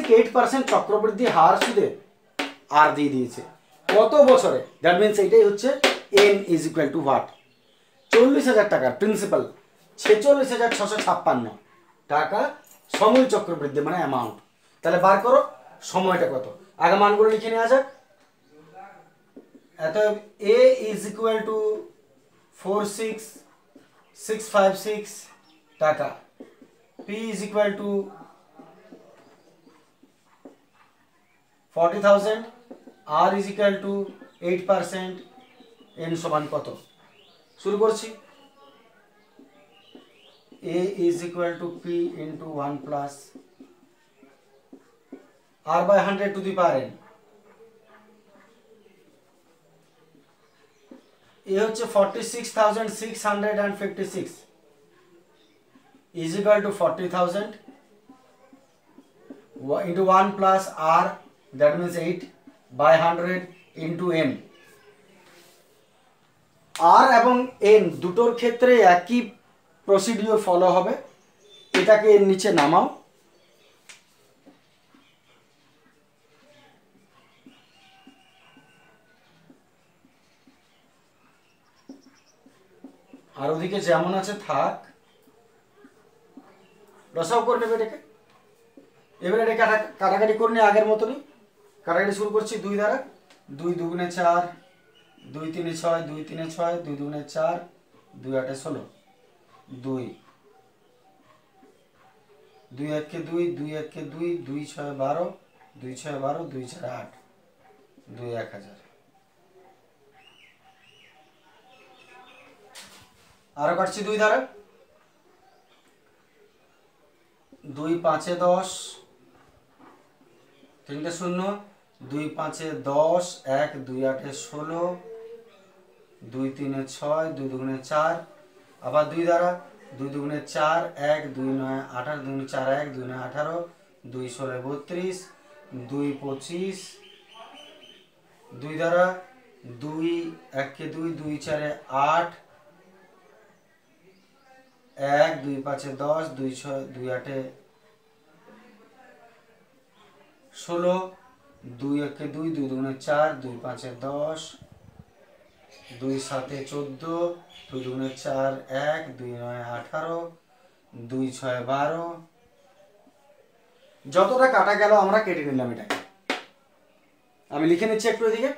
8% চক্রবৃদ্ধি হার সুদে আর দিয়ে দিয়েছে কত বছরে, দ্যাট মিনস এইটাই হচ্ছে n is equal two what, 40,000 টাকার প্রিন্সিপাল 46,656 টাকা সমূল চক্রবৃদ্ধি মানে অ্যামাউন্ট। তাহলে বার করো সময়টা কত, আগে মানগুলো লিখে নেওয়া যাক। এত a ইজ ইকুয়াল টু 46,656 টাকা, p is equal to 40,000, r is equal to 8%, n সমান কত। শুরু করছি, a is equal to p into 1 plus r by 100 to the power n, A হচ্ছে 46,656 is equal to 40,000 into 1 plus r, that means 8 by 100 into n। r এবং n দুটোর ক্ষেত্রে একই procedure follow হবে। এটাকে এর নিচে নামাও, আর ওদিকে যেমন আছে থাক, লসাও করে নেবে এটাকে। এবারে এটা কাটাকাটি করে নিয়ে আগের মতনই কাটাকাটি শুরু করছি 2 দ্বারা, 2 দুগুণে 4, 2 3 6, 2 3 6, 2 দুগুণে 4, 2 8 16, 2 2 1 কে 2, 2 1 কে 2, 2 6 12, 2 6 12, 2 4 8, 2 1000। আরো কাটছি 2 দ্বারা, 2 5 10, 3 0, 2 5 10, 1 2 8 16, 2 3 6, 2 দুগুণে 4, আবার 2 দ্বারা, 2 দুগুণে 4, 1 2 9 18, 2 4 1, 2 9 18, 2 16 32, 2 25, 2 দ্বারা, 2 1 কে 2, 2 4 8, 1 2 5 10, 2 6 2 8 16, 2 1 কে 2, 2 দুগুণে 4, 2 5 10, 2 7 14, 2 দুগুণে 4 1, 2 9 18, 2 6 12। যতটা কাটা গেল আমরা কেটে নিলাম এটাকে। আমি লিখে নিচ্ছি একটু এদিকে,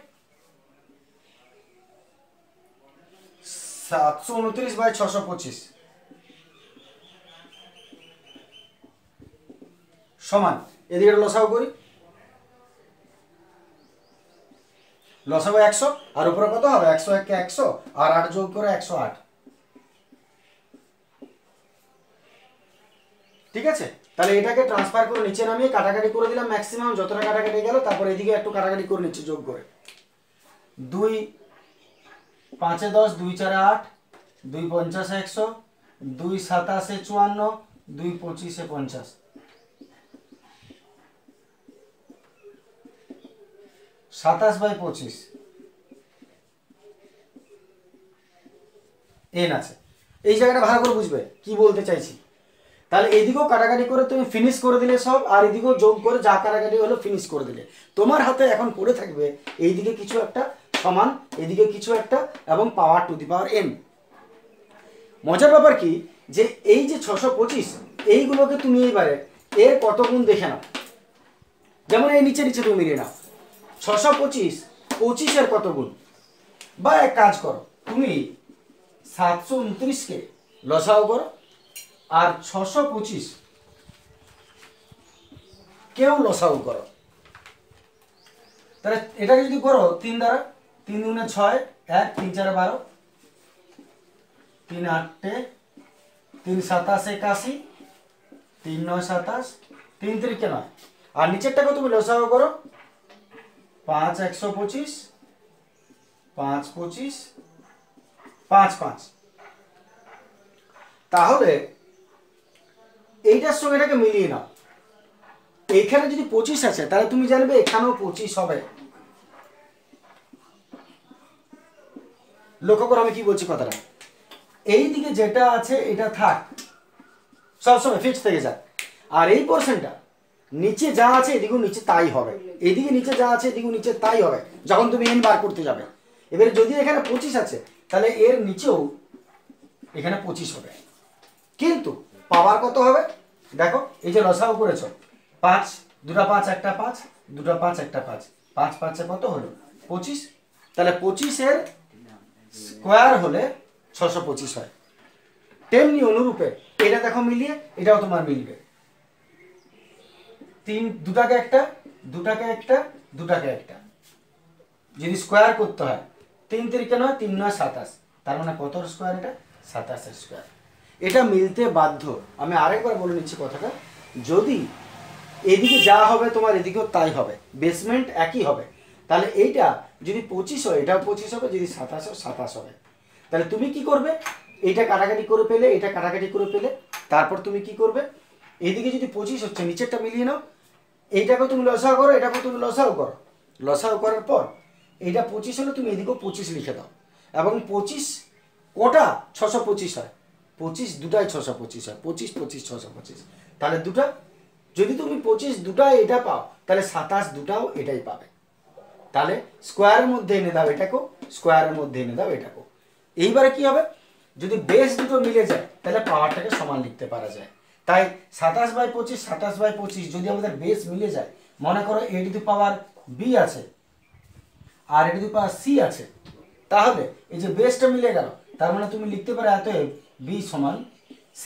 729 বাই 625 সমান, এদিকে লসাও করি, লসাও 100 আর উপরে কত হবে, 101 কে 100 আর 8 যোগ করে 108। ঠিক আছে, তাহলে এটাকে ট্রান্সফার করে নিচে নামিয়ে কাটাকাটি করে দিলাম ম্যাক্সিমাম যতটা কাটাকাটি গেল। তারপর এদিকে একটু কাটাকাটি করে নিচ্ছি যোগ করে, 2 5 10, 2 4 8, 2 50 100, 2 27 54, 2 25 50, 27 বাই 25 n আছে। এই জায়গাটা ভালো করে বুঝবে কি বলতে চাইছি। তাহলে এইদিকেও কাটাকাটি করে তুমি ফিনিশ করে দিলে সব, আর এইদিকেও যোগ করে যা কাটাকাটি হলো ফিনিশ করে দিলে। তোমার হাতে এখন পড়ে থাকবে এইদিকে কিছু একটা সমান, এদিকে কিছু একটা, এবং পাওয়ার টু দি পাওয়ার n। মজার ব্যাপার কি যে এই যে 625 এইগুলোকে তুমি এইবারে এর কত গুণ দেখে নাও, যেমন এই নিচে নিচে তুমি মিলিয়ে নাও 625 25 এর কত গুণ, বা এক কাজ করো তুমি 729 কে লসাও করো আর 625 কেউ লসাও করো। তাহলে এটাকে যদি করো 3 দ্বারা, 3 দুগুণে 6, 1 3 4 12, 3 8 3 7 81, 3 9 27, 3 3 9, আর নিচেরটাকে তুমি লসাও করো 5 125, 5 25, 5 5। তাহলে এইটার সঙ্গে এটাকে মিলিয়ে নাও, এইখানে যদি 25 আছে তাহলে তুমি জানবে এখানেও 25 হবে। লক্ষ্য করো আমি কি বলছি কথাটা, এই দিকে যেটা আছে এটা থাক সবসময় ফিক্স থেকে যাক, আর এই পোর্শনটা নিচে যা আছে এদিকেও নিচে তাই হবে, এদিকে নিচে যা আছে এদিকেও নিচে তাই হবে যখন তুমি n বার করতে যাবে। এবারে যদি এখানে 25 আছে তাহলে এর নিচেও এখানে 25 হবে, কিন্তু পাওয়ার কত হবে দেখো, এই যে লসাগু করেছো 5, দুটা 5 একটা 5, দুটা 5 একটা 5, 5 5 কত হলো 25, তাহলে 25 এর স্কোয়ার হলে 625 হয়। তেমনি অনুরূপে এটা দেখো মিলিয়ে, এটাও তোমার মিলবে, 3 দুটাকে একটা, দুটাকে একটা, দুটাকে একটা, যদি স্কোয়ার করতে হয় 3 তিরিকে 9, 3 9 27, তার মানে কত স্কোয়ার এটা 27 এর স্কোয়ার। এটা মিলতে বাধ্য। আমি আরেকবার বলে নিচ্ছি কথাটা, যদি এদিকে যা হবে তোমার এদিকেও তাই হবে, বেসমেন্ট একই হবে, তাহলে এইটা যদি 25 হয় এটাও 25 হবে, যদি 27 হয় 27 হবে। তাহলে তুমি কি করবে, এইটা কাটাকাটি করে পেলে, এটা কাটাকাটি করে পেলে, তারপর তুমি কি করবে, এইদিকে যদি 25 হচ্ছে নিচেরটা মিলিয়ে নাও, এইটাকেও তুমি লসাগু করো, এটাকেও তুমি লসাগু করো, লসাগু করার পর এইটা 25 হলে তুমি এদিকেও 25 লিখে দাও, এবং 25 কোটা 625 হয়, 25 দুটাই 625 হয়, 25 25 625, তাহলে দুটা, যদি তুমি 25 দুটাই এটা পাও তাহলে 27 দুটাও এটাই পাবে। তাহলে স্কোয়ারের মধ্যে এনে দাও এটাকেও, স্কোয়ারের মধ্যে এনে দাও এটাকেও। এইবারে কি হবে, যদি বেস দুটো মিলে যায় তাহলে পাওয়ারটাকে সমান লিখতে পারা যায়। তাই 27/25, 27/25 যদি আমাদের বেস মিলে যায়, মনে করো a two the power b আছে আর a two the power c আছে, তাহলে এই যে বেসটা মিলে গেল, তার মানে তুমি লিখতে পারো অতএব b সমান c।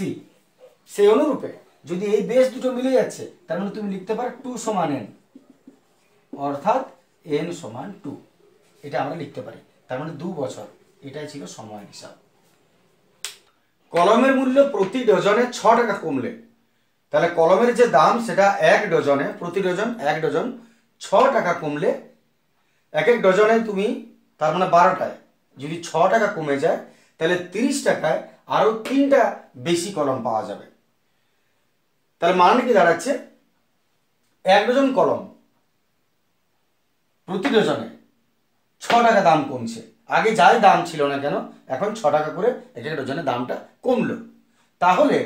সেই অনুরূপে যদি এই বেস দুটো মিলে যাচ্ছে তার মানে তুমি লিখতে পারো 2 সমান n, অর্থাৎ n সমান 2, এটা আমরা লিখতে পারি। তার মানে 2 বছর, এটাই ছিল সময় হিসাব। কলমের মূল্য প্রতি ডজনে 6 টাকা কমলে, তাহলে কলমের যে দাম সেটা 1 ডজনে, প্রতি ডজন 1 ডজন 6 টাকা কমলে, এক এক ডজনে তুমি, তার মানে 12টায় যদি 6 টাকা কমে যায় তাহলে 30 টাকায় আরো 3টা বেশি কলম পাওয়া যাবে। তাহলে মানে কি দাঁড়াচ্ছে, 1 ডজন কলম প্রতি ডজনে 6 টাকা দাম কমছে, আগে যাই দাম ছিল না কেন এখন 6 টাকা করে এক এক ডজনের দামটা কমলো, তাহলে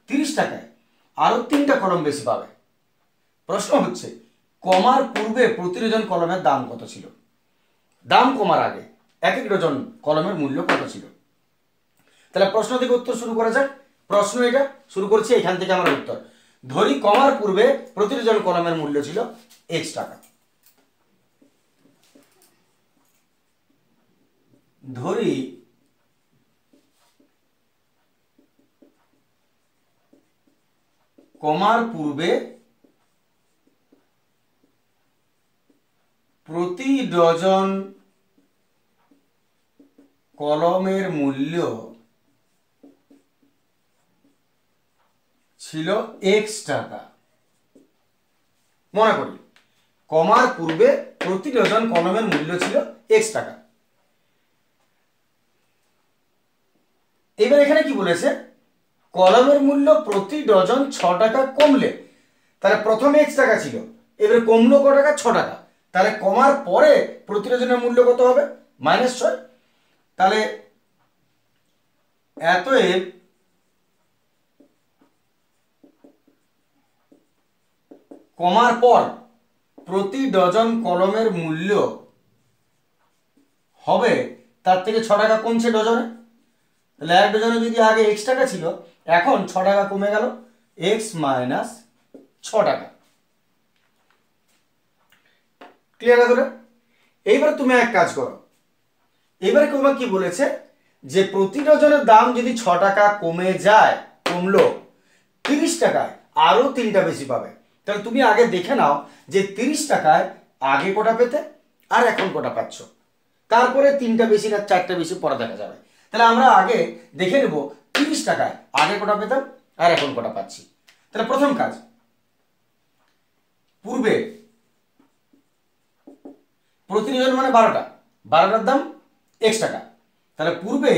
30 টাকায় আরো 3টা কলম বেশি পাবে। প্রশ্ন হচ্ছে কমার পূর্বে প্রতি ডজন কলমের দাম কত ছিল, দাম কমার আগে এক এক ডজন কলমের মূল্য কত ছিল। তাহলে প্রশ্ন থেকে উত্তর শুরু করা যাক। প্রশ্ন এটা শুরু করছি এখান থেকে আমার উত্তর। ধরি কমার পূর্বে প্রতি ডজন কলমের মূল্য ছিল x টাকা, ধরি কমার পূর্বে প্রতি ডজন কলমের মূল্য ছিল x টাকা। মনে করি কমার পূর্বে প্রতি ডজন কলমের মূল্য ছিল x টাকা। এবার এখানে কি বলেছে, কলমের মূল্য প্রতি ডজন 6 টাকা কমলে, তাহলে প্রথমে x টাকা ছিল, এবারে কমলো ক টাকা 6 টাকা, তাহলে কমার পরে প্রতি ডজনের মূল্য কত হবে -6। তাহলে অতএব কমার পর প্রতি ডজন কলমের মূল্য হবে তার থেকে 6 টাকা কমছে ডজনে, তাহলে এক ডজনে যদি আগে x টাকা ছিল এখন 6 টাকা কমে গেল, x মাইনাস 6 টাকা। ক্লিয়ার আছে? এইবার তুমি এক কাজ করো, এবারে তোমার কি বলেছে যে প্রতি ডজনের দাম যদি 6 টাকা কমে যায়, কমলো 30 টাকায় আরো 3টা বেশি পাবে। তাহলে তুমি আগে দেখে নাও যে 30 টাকায় আগে কটা পেতে আর এখন কটা পাচ্ছ, তারপরে 3টা বেশি না 4টা বেশি পরে দেখা যাবে। তাহলে আমরা আগে দেখে নেব 30 টাকায় আগে কটা পেতাম আর এখন কটা পাচ্ছি। তাহলে প্রথম কাজ, পূর্বে প্রতি ডজন মানে 12টা, 12টার দাম x টাকা, তাহলে পূর্বে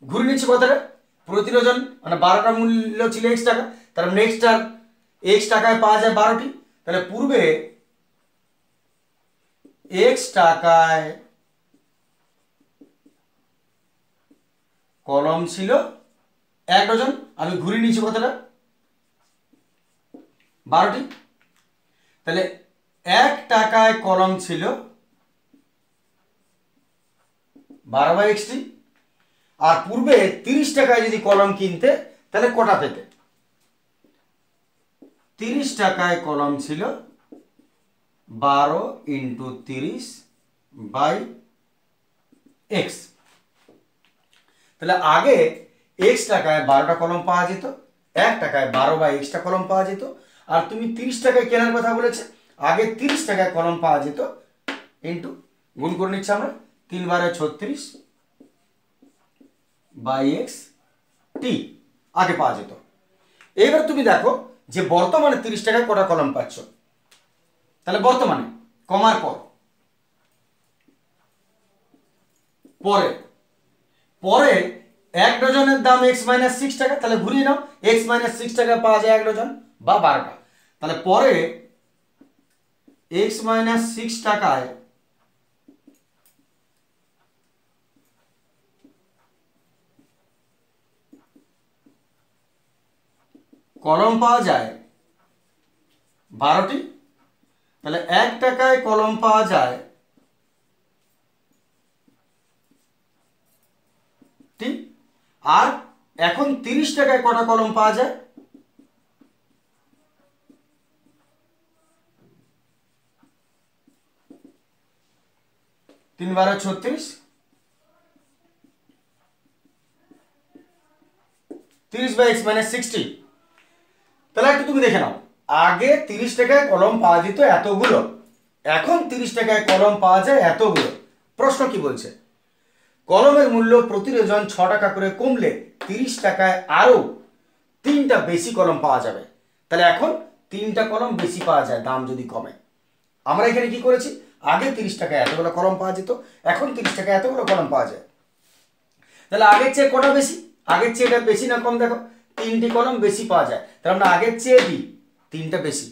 ঘুরে নিচ্ছি কথাটা, প্রতি ডজন মানে 12টার মূল্য ছিল x টাকা, তাহলে নেক্সট আর x টাকায় পাওয়া যায় 12টি, তাহলে পূর্বে x টাকায় কলম ছিল 1 ডজন, আমি ঘুরে নিচ্ছি কথাটা 12টি, তাহলে 1 টাকায় কলম ছিল 12/60, আর পূর্বে 30 টাকায় যদি কলম কিনতে তাহলে কটা পেতে? 30 টাকায় কলম ছিল 12 × 30/x। তাহলে আগে x টাকায় 12টা কলম পাওয়া যেত, 1 টাকায় 12/x কলম পাওয়া যেত, আর তুমি 30 টাকায় কেনার কথা বলেছে, আগে 30 টাকায় কলম পাওয়া যেত ইন্টু গুণ করে নিচ্ছি আমরা 3 × 36/x টি আগে পাওয়া যেত। এবার তুমি দেখো যে বর্তমানে 30 টাকায় কটা কলম পাচ্ছ। তাহলে বর্তমানে কমার পর পরে পরে 1 ডজনের দাম x - 6 টাকা, তাহলে ঘুরিয়ে নাও, x - 6 টাকা পাওয়া যায় 1 ডজন বা 12টা। তাহলে পরে x - 6 টাকায় কলম পাওয়া যায় 12টি। তাহলে 1 টাকায় কলম পাওয়া যায় ঠিক, আর এখন 30 টাকায় কটা কলম পাওয়া যায়? 3 × 36, 30/x - 60। তাহলে একটু তুমি দেখে নাও, আগে 30 টাকায় কলম পাওয়া যেত এতগুলো, এখন 30 টাকায় কলম পাওয়া যায় এতগুলো। প্রশ্ন কি বলছে? কলমের মূল্য প্রতি ডজন 6 টাকা করে কমলে 30 টাকায় আরো 3টা বেশি কলম পাওয়া যাবে। তাহলে এখন 3টা কলম বেশি পাওয়া যায় দাম যদি কমে। আমরা এখানে কি করেছি, আগে 30 টাকায় এতগুলো কলম পাওয়া যেত, এখন 30 টাকায় এতগুলো কলম পাওয়া যায়। তাহলে আগের চেয়ে কটা বেশি? আগের চেয়ে এটা বেশি না কম? দেখো 3টি কলম বেশি পাওয়া যায়, তাহলে আমরা আগের চেয়ে দিই 3টা বেশি,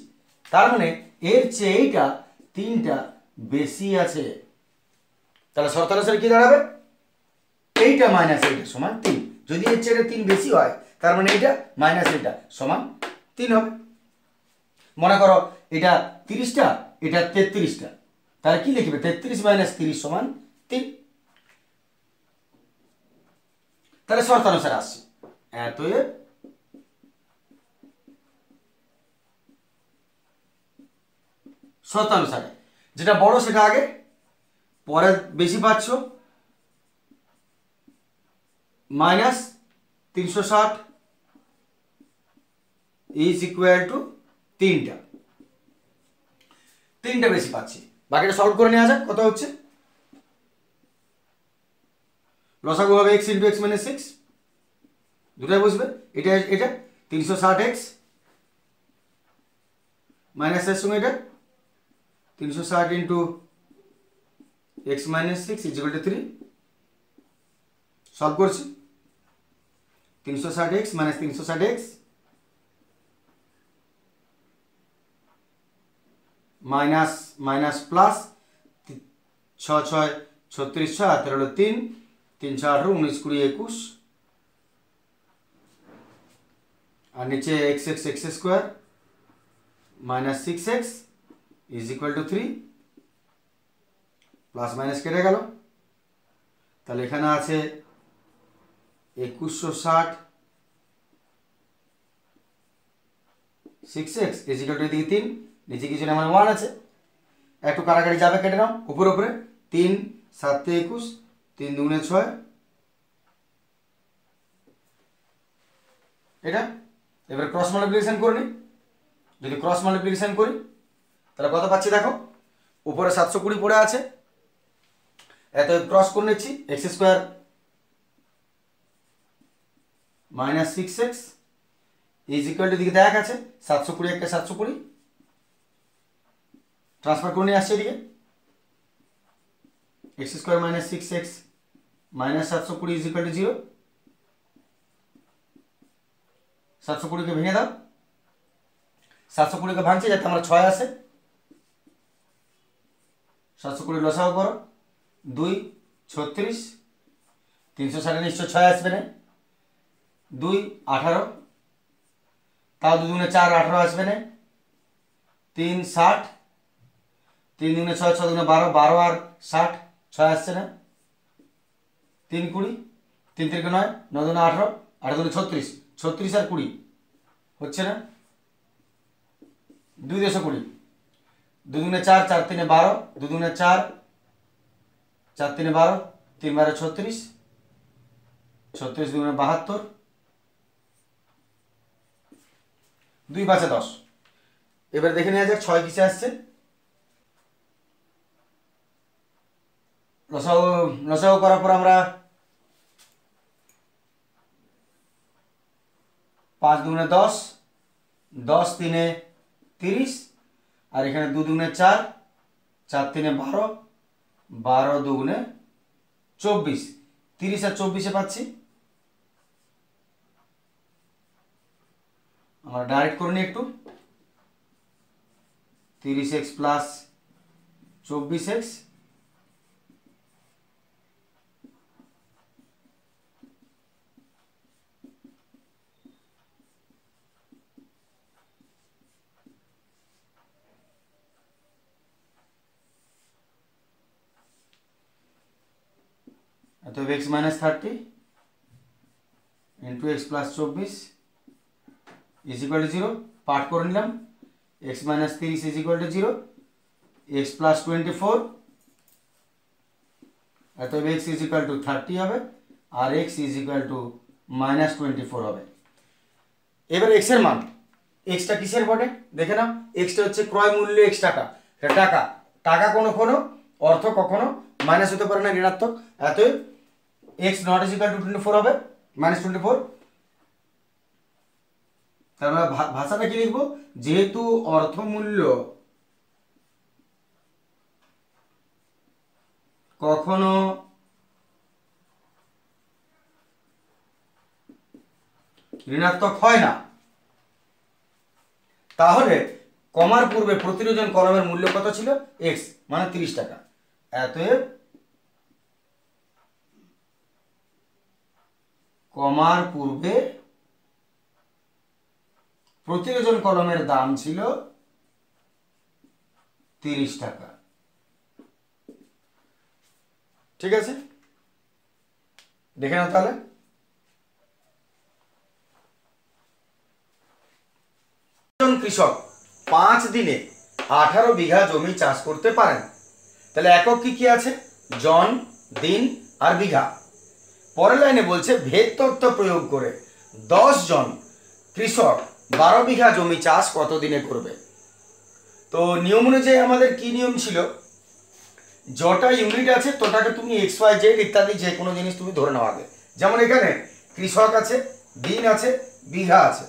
তার মানে এর চেয়ে এইটা 3টা বেশি আছে। তাহলে শর্ত অনুসারে কি দাঁড়াবে? এইটা মাইনাস এইটা সমান 3। যদি এর চেয়ে 3 বেশি হয় তার মানে এইটা মাইনাস এইটা সমান 3 হবে। মনে করো এটা 30টা, এটা 33টা, তাহলে কি লিখবে? 33 - 30 সমান 3। তাহলে শর্ত অনুসারে আসছে, অতএব শর্ত অনুসারে যেটা বড় সেটা আগে, পরে বেশি পাচ্ছ -360 ইজ ইকুয়াল টু 3টা বেশি পাচ্ছি। বাকিটা সলভ করে নেওয়া যাক, কত হচ্ছে? লসাগু হবে x × x - 6, দুটাই বুঝবে। এটা এটা 360x মাইনাসের সঙ্গে এটা 360 × x - 6 is equal two 3। Solve করছি, 360x - 360x minus minus plus 6 6 36 6 আর 13 হলো 3, 3 6 18 19 20 21, আর নিচে x square minus 6x is equal two 3, plus minus কেটে গেল। তাহলে এখানে আছে 2160 6x ইজ ইকুয়াল টু এদিকে 3, নিচে কিছু না, মানে 1 আছে, একটু কাটাকাটি যাবে, কেটে নাও উপরে উপরে। 3 7 × 21, 3 2 × 6 এটা। এবার ক্রস মাল্টিপ্লিকেশন করে নিই। যদি ক্রস মাল্টিপ্লিকেশন করি তাহলে কত পাচ্ছি দেখো, উপরে 720 পড়ে আছে, এত ক্রস করে নিচ্ছি, x square minus 6x is equal two দিকে দেখ আছে 720 একটা 720 ট্রান্সফার করে নিয়ে আসছে এদিকে, x square minus 6x minus 720 is equal two 0। 720কে ভেঙে দাও, 720কে ভাঙছে যাতে আমরা 6 আসে, 720 লসাগু করো, 2 36, 360 নিশ্চয় 6 আসবে না, 2 18, তাও 2 × 4 18 আসবে না, 3 60, 3 দুগুণে 6, 6 দুগুণে 12, 12 আর 60, 6 আসছে না, 3 20, 3 3 9, 9 দুগুণে 18, 18 দুগুণে 36, 36 আর 20 হচ্ছে না, 2 220, 2 দুগুণে 4, 4 3 12, 2 দুগুণে 4, 4 3 12, 3 12 36, 36 দুগুণে 72, 2 5 10। এবার দেখে নেওয়া যাক 6 কিসে আসছে। লসাগু করার পর আমরা 5 দুগুণে 10, 10 3 30, আর এখানে 2 দুগুণে 4, 4 3 12, 12 দুগুণে 24, 30 আর 24 পাচ্ছি। আমরা ডাইরেক্ট করে নিই একটু, 30x প্লাস 24x অতএব x minus 30 into x plus 24 is equal two 0। Part করে নিলাম, x minus 30 is equal two 0, x plus 24 অতএব x ইজ ইকুয়াল টু 30 হবে, আর x is equal two minus 24 হবে। এবার x এর মান, x টা কিসের বটে দেখে নাও, x টা হচ্ছে ক্রয় মূল্য x টাকা, টাকা টাকা কখনো অর্থ কখনো মাইনাস হতে পারে না, ঋণাত্মক, অতএব x not is equal two 24 হবে, মাইনাস 24। তার মানে ভাষাটা কি লিখবো, যেহেতু অর্থমূল্য কখনো ঋণাত্মক হয় না, তাহলে কমার পূর্বে প্রতিটি জন কলমের মূল্য কত ছিল, x মানে 30 টাকা। অতএব কমার পূর্বে প্রতিটি জন কলমের দাম ছিল 30 টাকা। ঠিক আছে, দেখে নাও তাহলে। কৃষক 5 দিনে 18 বিঘা জমি চাষ করতে পারেন, তাহলে একক কি কি আছে, জন, দিন আর বিঘা। পরের লাইনে বলছে ভেদ তত্ত্ব প্রয়োগ করে 10 জন কৃষক 12 বিঘা জমি চাষ কত দিনে করবে। তো নিয়ম অনুযায়ী আমাদের কি নিয়ম ছিল, যটা ইউনিট আছে তোটাকে তুমি এক্স ওয়াই জেড ইত্যাদি যে কোনো জিনিস তুমি ধরে নাও আগে। যেমন এখানে কৃষক আছে, দিন আছে, বিঘা আছে,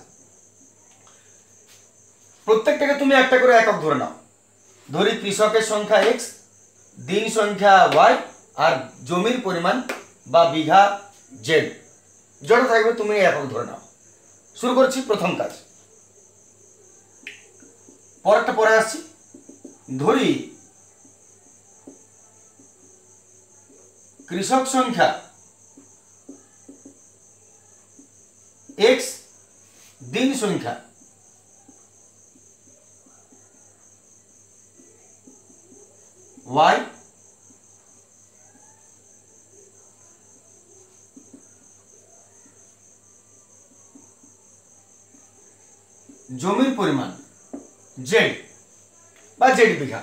প্রত্যেকটাকে তুমি একটা করে একক ধরে নাও। ধরি কৃষকের সংখ্যা এক্স, দিন সংখ্যা ওয়াই, আর জমির পরিমাণ বা বিঘা জেড, যটা থাকবে তুমি একক ধরে নাও। শুরু করছি প্রথম কাজ, পরেরটা পরে আসছি। ধরি কৃষক সংখ্যা এক্স, দিন সংখ্যা ওয়াই, জমির পরিমাণ জেড বা জেড বিঘা।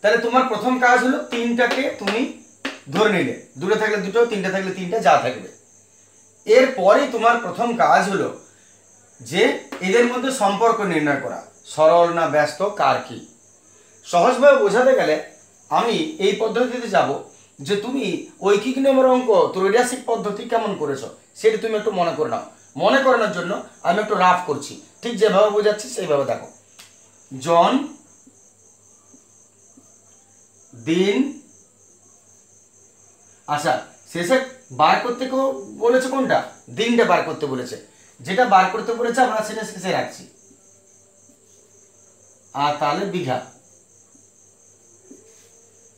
তাহলে তোমার প্রথম কাজ হলো তিনটাকে তুমি ধরে নিলে, দুটো থাকলে দুটো, তিনটা থাকলে তিনটা, যা থাকবে। এরপরে তোমার প্রথম কাজ হলো যে এদের মধ্যে সম্পর্ক নির্ণয় করা, সরল না ব্যস্ত, কার কি। সহজভাবে বোঝাতে গেলে আমি এই পদ্ধতিতে যাব যে তুমি ঐকিক নিয়মের অঙ্ক ত্রৈরাসিক পদ্ধতি কেমন করেছো সেটা তুমি একটু মনে করে নাও। মনে করানোর জন্য আমি একটু রাফ করছি, ঠিক যেভাবে বোঝাচ্ছি সেইভাবে দেখো। জন, দিন, আচ্ছা শেষে বার করতে বলেছে কোনটা, দিনটা বার করতে বলেছে, যেটা বার করতে বলেছে আমরা সেটা শেষে রাখছি। আর তাহলে বিঘা,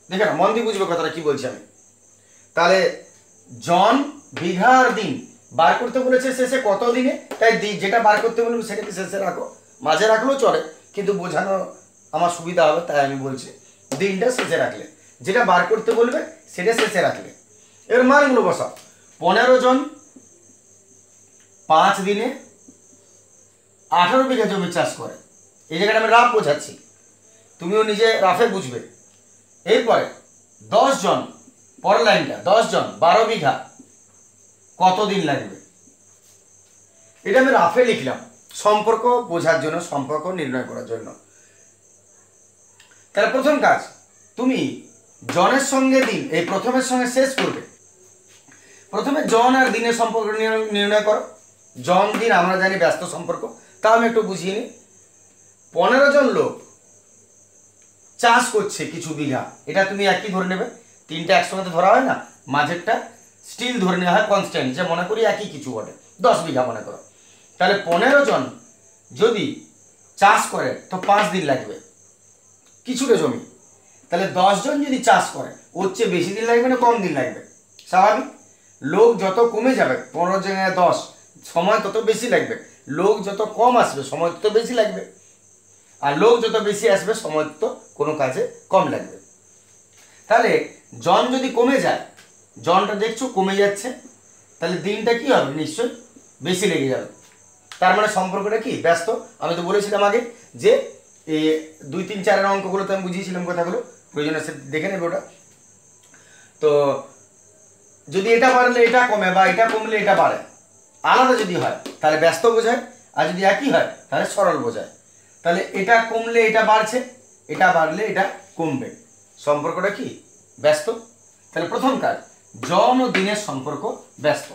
দেখে না, মন দিয়ে বুঝবে কথাটা কি বলছি আমি। তাহলে জন, বিঘা আর দিন বার করতে বলেছে শেষে কত দিনে, তাই যেটা বার করতে বলবে সেটাকে শেষে রাখো, মাঝে রাখলেও চলে, কিন্তু বোঝানো আমার সুবিধা হবে তাই আমি বলছি দিনটা শেষে রাখলে, যেটা বার করতে বলবে সেটা শেষে রাখলে। এবার মানগুলো বসাও। 15 জন 5 দিনে 18 বিঘা জমি চাষ করে। এই জায়গাটা আমি রাফ বোঝাচ্ছি, তুমিও নিজে রাফে বুঝবে। এরপরে 10 জন, পরের লাইনটা 10 জন 12 বিঘা কত দিন লাগবে? এটা আমি রাফে লিখলাম সম্পর্ক বোঝার জন্য, সম্পর্ক নির্ণয় করার জন্য। তাহলে প্রথম কাজ, তুমি জনের সঙ্গে দিন, এই প্রথমের সঙ্গে শেষ করবে। প্রথমে জন আর দিনের সম্পর্ক নির্ণয় করো। জন দিন আমরা জানি ব্যস্ত সম্পর্ক, তাও আমি একটু বুঝিয়ে নিই। 15 জন লোক চাষ করছে কিছু বিঘা, এটা তুমি একই ধরে নেবে, তিনটা একসঙ্গে ধরা হয় না, মাঝেরটা স্টিল ধরে নেওয়া হয় কনস্ট্যান্ট, যে মনে করি একই কিছু বটে, 10 বিঘা মনে করো। তাহলে 15 জন যদি চাষ করে তো 5 দিন লাগবে কিছুটা জমি। তাহলে 10 জন যদি চাষ করে ওর চেয়ে বেশি দিন লাগবে না কম দিন লাগবে? স্বাভাবিক, লোক যত কমে যাবে 15 জায়গায় 10, সময় তত বেশি লাগবে। লোক যত কম আসবে সময় তত বেশি লাগবে, আর লোক যত বেশি আসবে সময় তো কোনো কাজে কম লাগবে। তাহলে জন যদি কমে যায়, জনটা দেখছো কমে যাচ্ছে, তাহলে দিনটা কি হবে? নিশ্চয়ই বেশি লেগে যাবে। তার মানে সম্পর্কটা কি? ব্যস্ত। আমি তো বলেছিলাম আগে যে এই 2, 3, 4 অঙ্কগুলোতে আমি বুঝিয়েছিলাম কথাগুলো, প্রয়োজনে দেখে নেবে ওটা। তো যদি এটা বাড়লে এটা কমে বা এটা কমলে এটা বাড়ে, আলাদা যদি হয় তাহলে ব্যস্ত বোঝায়, আর যদি একই হয় তাহলে সরল বোঝায়। তাহলে এটা কমলে এটা বাড়ছে, এটা বাড়লে এটা কমবে, সম্পর্কটা কি? ব্যস্ত। তাহলে প্রথম কাজ, জন ও দিনের সম্পর্ক ব্যস্ত।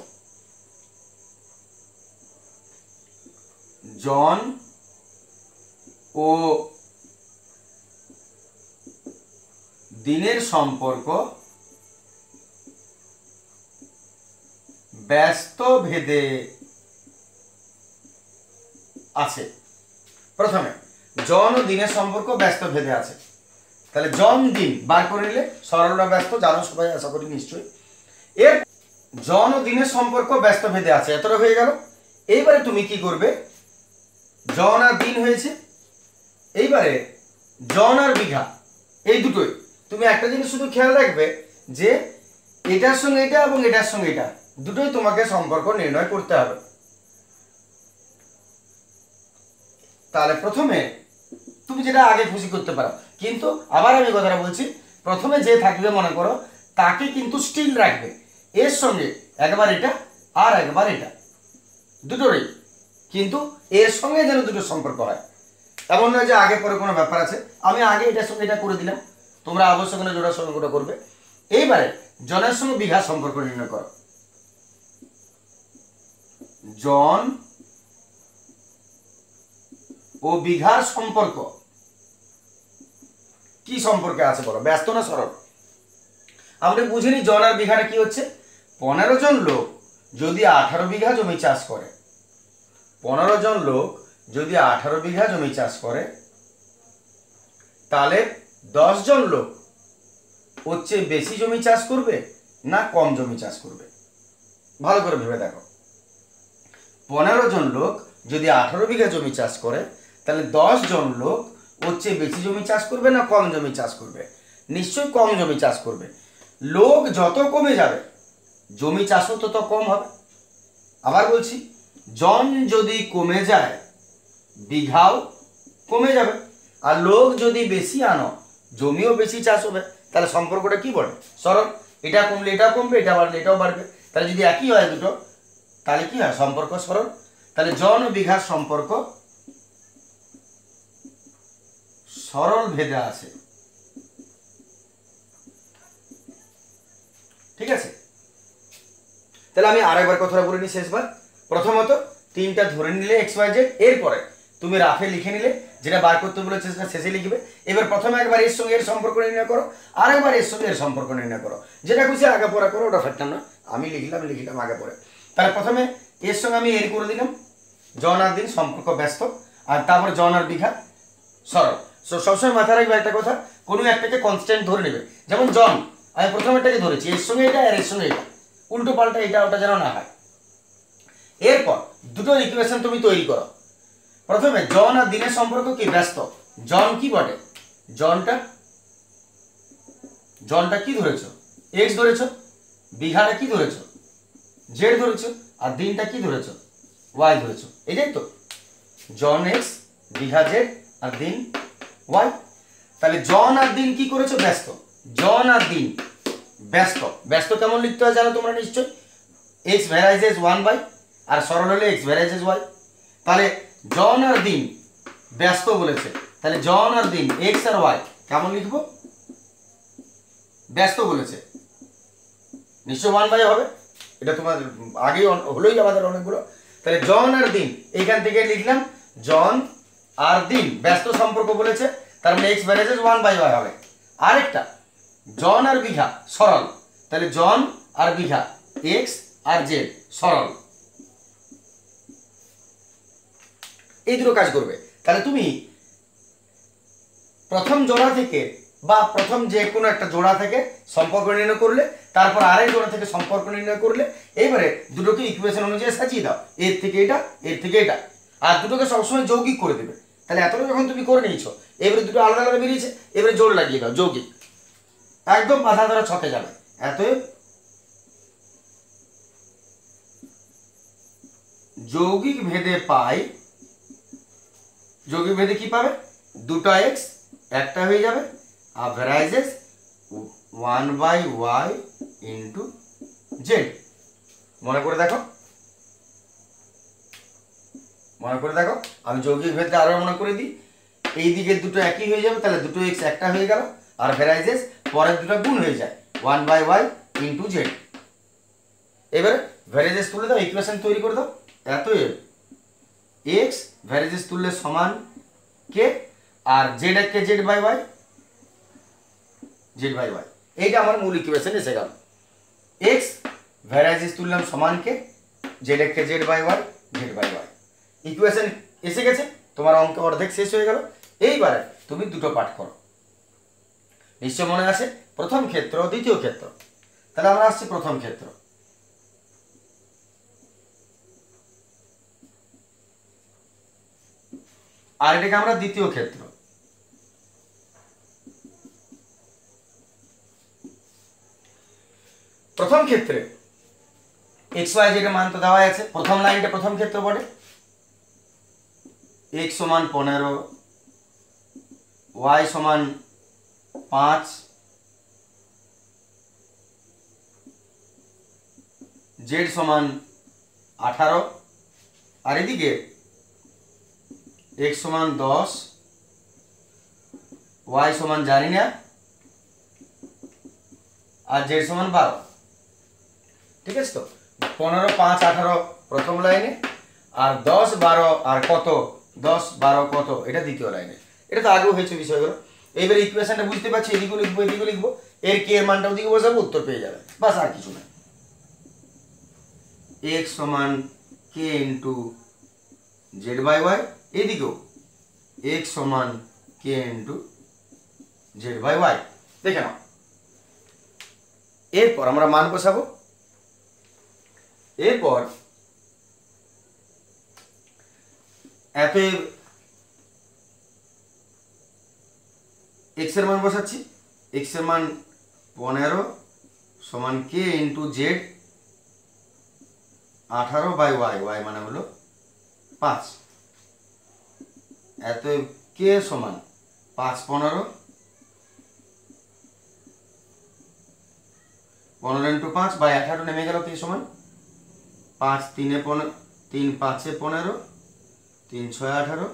জন ও দিনের সম্পর্ক ব্যস্ত ভেদে আছে। প্রথমে জন ও দিনের সম্পর্ক ব্যস্ত ভেদে আছে। তাহলে জন দিন বার করে নিলে সরলরা ব্যস্ত, জানো সবাই আশা করি নিশ্চয়ই। এর জন ও দিনের সম্পর্ক ব্যস্ত ভেদে আছে, এতটা হয়ে গেল। এইবারে তুমি কি করবে? জন আর দিন হয়েছে, এইবারে জন আর বিঘা, এই দুটোই তুমি একটা জিনিস শুধু খেয়াল রাখবে যে এটার সঙ্গে এটা এবং এটার সঙ্গে এটা দুটোই তোমাকে সম্পর্ক নির্ণয় করতে হবে। তাহলে প্রথমে তুমি যেটা আগে খুশি করতে পারো, কিন্তু আবার আমি কথাটা বলছি, প্রথমে যে থাকবে মনে করো তাকে কিন্তু স্টিল রাখবে, এর সঙ্গে একবার এটা আর একবার এটা দুটোরই, কিন্তু এর সঙ্গে যেন দুটো সম্পর্ক হয়। এমন নয় যে আগে পরে কোনো ব্যাপার আছে, আমি আগে এটার সঙ্গে এটা করে দিলাম, তোমরা আবশ্যক না জোড়ার সঙ্গে ওটা করবে। এইবারে জনের সঙ্গে বিঘার সম্পর্ক নির্ণয় করো। জন ও বিঘার সম্পর্ক কি সম্পর্কে আছে বলো? ব্যস্ত না সরল? আমরা বুঝিনি জন আর বিঘাটা কি হচ্ছে। 15 জন লোক যদি 18 বিঘা জমি চাষ করে, 15 জন লোক যদি 18 বিঘা জমি চাষ করে, তাহলে 10 জন লোক ওর চেয়ে বেশি জমি চাষ করবে না কম জমি চাষ করবে? ভালো করে ভেবে দেখো। 15 জন লোক যদি 18 বিঘা জমি চাষ করে, তাহলে 10 জন লোক ওর চেয়ে বেশি জমি চাষ করবে না কম জমি চাষ করবে? নিশ্চয়ই কম জমি চাষ করবে। লোক যত কমে যাবে জমি চাষও তত কম হবে। আবার বলছি, জন যদি কমে যায় বিঘাও কমে যাবে, আর লোক যদি বেশি আনো জমিও বেশি চাষ হবে। তাহলে সম্পর্কটা কি বলে? সরল। এটা কমলে এটা কমবে, এটা বাড়লে এটাও বাড়বে। তাহলে যদি একই হয় দুটো, তাহলে কি হয়? সম্পর্ক সরল। তাহলে জন ও বিঘার সম্পর্ক সরল ভেদে আছে। ঠিক আছে, তাহলে আমি আরেকবার কথাটা বলে নিই শেষবার। প্রথমত তিনটা ধরে নিলে XYZ, এরপরে তুমি রাফে লিখে নিলে, যেটা বার করতে বলেছে সেটা শেষে লিখবে। এবার প্রথমে একবার এর সঙ্গে এর সম্পর্ক নির্ণয় করো, আরেকবার এর সঙ্গে এর সম্পর্ক নির্ণয় করো, যেটা খুশি আগে পরে করো, ওটা ফ্যাক্টর না, আমি লিখলাম আগে পরে। তাহলে প্রথমে এর সঙ্গে আমি এর করে দিলাম, জন আর দিন সম্পর্ক ব্যস্ত, আর তারপর জন আর বিঘা সরল। সবসময় মাথায় রাখবে একটা কথা, কোনো একটাকে কনস্ট্যান্ট ধরে নেবে। যেমন জন আমি প্রথমেরটাকে ধরেছি, এর সঙ্গে এটা আর এর সঙ্গে এটা, উল্টো পাল্টা এটা ওটা যেন না হয়। এরপর দুটো ইকুয়েশন তুমি তৈরি করো। প্রথমে জন আর দিনের সম্পর্ক কি? ব্যস্ত। জন কি বটে? জনটা কি ধরেছো? এক্স ধরেছো। বিঘাটা কি ধরেছো? জেড ধরেছো। আর দিনটা কি ধরেছো? ওয়াই ধরেছো। এটাই তো জন এক্স, বিঘা জেড, আর দিন ওয়াই। তাহলে জন আর দিন কি করেছো? ব্যস্ত। জন আর দিন ব্যস্ত। ব্যস্ত কেমন লিখতে হয় জানো তোমরা নিশ্চয়? এক্স ভ্যারাইজেস 1/, আর সরল হলে এক্স ভ্যারাইজেস ওয়াই। তাহলে জন আর দিন ব্যস্ত বলেছে, তাহলে জন আর দিন এক্স আর ওয়াই কেমন লিখবো? ব্যস্ত বলেছে, নিশ্চয় 1/, হবে। এটা তোমার আগে হলোই আমাদের অনেকগুলো। তাহলে জন আর দিন এইখান থেকে লিখলাম জন আর দিন ব্যস্ত সম্পর্ক বলেছে, তার মানে এক্স ভ্যারাইজেস 1/y হবে। আরেকটা জন আর বিঘা সরল, তাহলে জন আর বিঘা এক্স আর জেড সরল। এই দুটো কাজ করবে। তাহলে তুমি প্রথম জোড়া থেকে বা প্রথম যে কোনো একটা জোড়া থেকে সম্পর্ক নির্ণয় করলে, তারপর আরেক জোড়া থেকে সম্পর্ক নির্ণয় করলে, এবারে দুটোকে ইকুয়েশন অনুযায়ী সাজিয়ে দাও, এর থেকে এটা, এর থেকে এটা, আর দুটোকে সবসময় যৌগিক করে দেবে। তাহলে এতটা যখন তুমি করে নিয়েছো, এবারে দুটো আলাদা আলাদা বেরিয়েছে, এবারে জোড় লাগিয়ে দাও, যৌগিক, একদম মাথা ধরা ছকে যাবে। এতএব যৌগিক ভেদে পাই, যৌগিক ভেদে কি পাবে? দুটো এক্স একটা হয়ে যাবে, আর ভ্যারাইজেস 1/y ইন্টু জেড। মনে করে দেখো, মনে করে দেখো, আমি যৌগিক ভেদটা আরো মনে করে দিই। এই দিকের দুটো একই হয়ে যাবে, তাহলে দুটো এক্স একটা হয়ে গেল, আর ভ্যারাইজেস পরের দুটো গুণ হয়ে যায় 1/y ইন্টু জেড। এবারে ভ্যারাইজেস তুলে দাও, ইকুয়েশন তৈরি করে দাও। এতএব এক্স ভ্যারাইজেস তুললে সমান কে, আর Z K Z by Y, Z by Y. এইটা আমার মূল ইকুয়েশন এসে গেল। এক্স ভ্যারাইজেস তুললাম সমান k, z K Z by Y, Z by y. Equation এসে গেছে, তোমার অঙ্ক অর্ধেক শেষ হয়ে গেল। এইবারে তুমি দুটো পাঠ করো, নিশ্চয় মনে আছে, প্রথম ক্ষেত্র, দ্বিতীয় ক্ষেত্র। তাহলে আমরা আসছি প্রথম ক্ষেত্র। আর এটাকে আমরা দ্বিতীয় ক্ষেত্র। প্রথম ক্ষেত্রে এক্স ওয়াই জেড এর মান তো দেওয়া আছে, প্রথম লাইনটা প্রথম ক্ষেত্র বলে। এক্স সমান 15, ওয়াই সমান 5, জেড সমান 18, আর এদিকে এক্স সমান 10, ওয়াই সমান জানি না, আর জেড সমান 12। ঠিক আছে তো? 15, 5, 18 প্রথম লাইনে, আর 10, 12 আর কত, 10, 12 কত, এটা দ্বিতীয় লাইনে। এটা তো আগেও হয়েছে বিষয়গুলো। এইবার ইকুয়েশনটা বুঝতে পারছি, এদিকেও লিখবো, এদিকেও লিখবো, এর কে এর মানটা ওদিকে বসাবো, উত্তর পেয়ে যাবে, বাস আর কিছু না। এক্স সমান k into Z by Y, এদিকেও এক্স সমান k into Z by Y. দেখে নাও, এরপর আমরা মান বসাবো। এরপর এক্স এর মান বসাচ্ছি। এক্স এর মান 15 সমান k into z 18 by y, y মানে হলো 5। এতএব কে সমান 5, 15, 15 ইন্টু 5 বাই 18 নেমে গেল, কে সমান 5, 3 5 15, 3 6 18,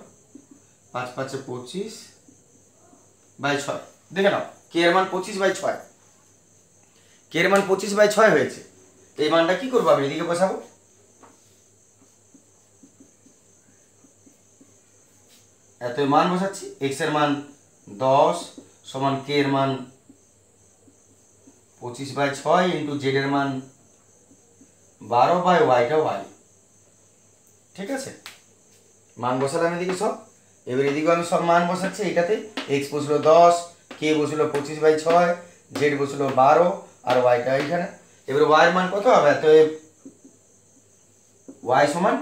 5 5 25 বাই 6। দেখে নাও, কে এর মান 25 বাই 6, কে এর মান 25 বাই 6 হয়েছে। এই মানটা কি করবো, আমি এদিকে বসাবো। এত মান বসাচ্ছি, এক্স এর মান 10 সমান কে এর মান 25 বাই 6 ইন্টু জেড এর মান 12 বাই ওয়াইটা ওয়াই। ঠিক আছে, মান বসালাম এদিকে সব। এবার এদিকে আমি সব মান বসাচ্ছি। এইটাতে এক্স বসলো 10, কে বসলো 25 বাই 6, জেড বসলো 12, আর ওয়াইটা এইখানে। এবার ওয়াই এর মান কত হবে, তো ওয়াই সমান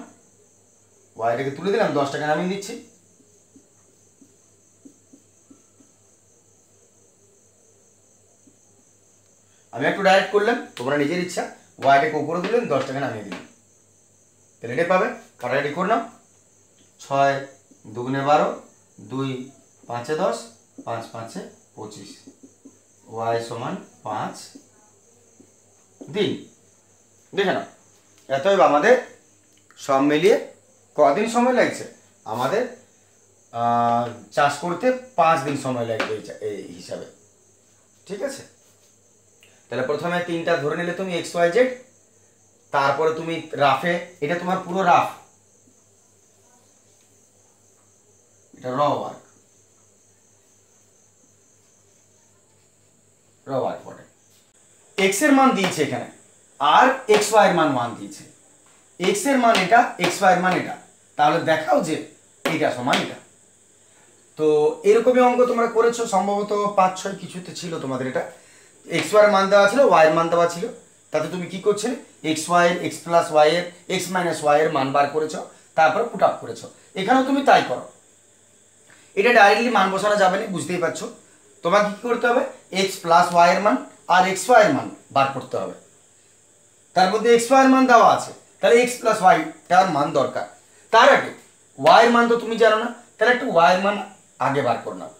ওয়াইটাকে তুলে দিলাম, 10 টাকা নামিয়ে দিচ্ছি। আমি একটু ডাইরেক্ট করলাম, তোমরা নিজের ইচ্ছা। ওয়াইটাকে উপরে দিলেন, 10 টাকা নামিয়ে দিলেন, তাহলে এটাই পাবে। কাটাকাটি করে নাও। 6 দুগুণে 12, 2 5 10, 5 5 25, ওয়াই সমান 5 দিন। দেখে নাও, এতএব আমাদের সব মিলিয়ে কদিন সময় লাগছে? আমাদের চাষ করতে 5 দিন সময় লাগবে এই হিসাবে। ঠিক আছে, তাহলে প্রথমে 3টা ধরে নিলে তুমি এক্স ওয়াই জেড, তারপরে তুমি রাফে, এটা তোমার পুরো রাফ, এটা র ওয়ার্ক পড়ে। এক্স এর মান দিয়েছে এখানে, আর এক্স ওয়াই এর মান 1 দিয়েছে। এক্স এর মান এটা, এক্স ওয়াই এর মান এটা, তাহলে দেখাও যে এটা সমান এটা। তো এরকমই অঙ্ক তোমরা করেছো সম্ভবত 5-6 কিছুতে ছিল তোমাদের। এটা এক্স ওয়াই এর মান দেওয়া ছিল, ওয়াই এর মান দেওয়া ছিল, তাতে তুমি কি করছিলে? এক্স ওয়াই এর, এক্স প্লাস ওয়াই এর, এক্স মাইনাস ওয়াই এর মান বার করেছো, তারপর পুট আপ করেছো। এখানেও তুমি তাই করো। এটা ডাইরেক্টলি মান বসানো যাবে না, বুঝতেই পারছো। তোমাকে কি করতে হবে? এক্স প্লাস ওয়াই এর মান আর এক্স ওয়াই এর মান বার করতে হবে। তার মধ্যে এক্স ওয়াই এর মান দেওয়া আছে, তাহলে এক্স প্লাস ওয়াই তার মান দরকার। তার আগে ওয়াই এর মান তো তুমি জানো না, তাহলে একটু ওয়াই এর মান আগে বার করে নাও।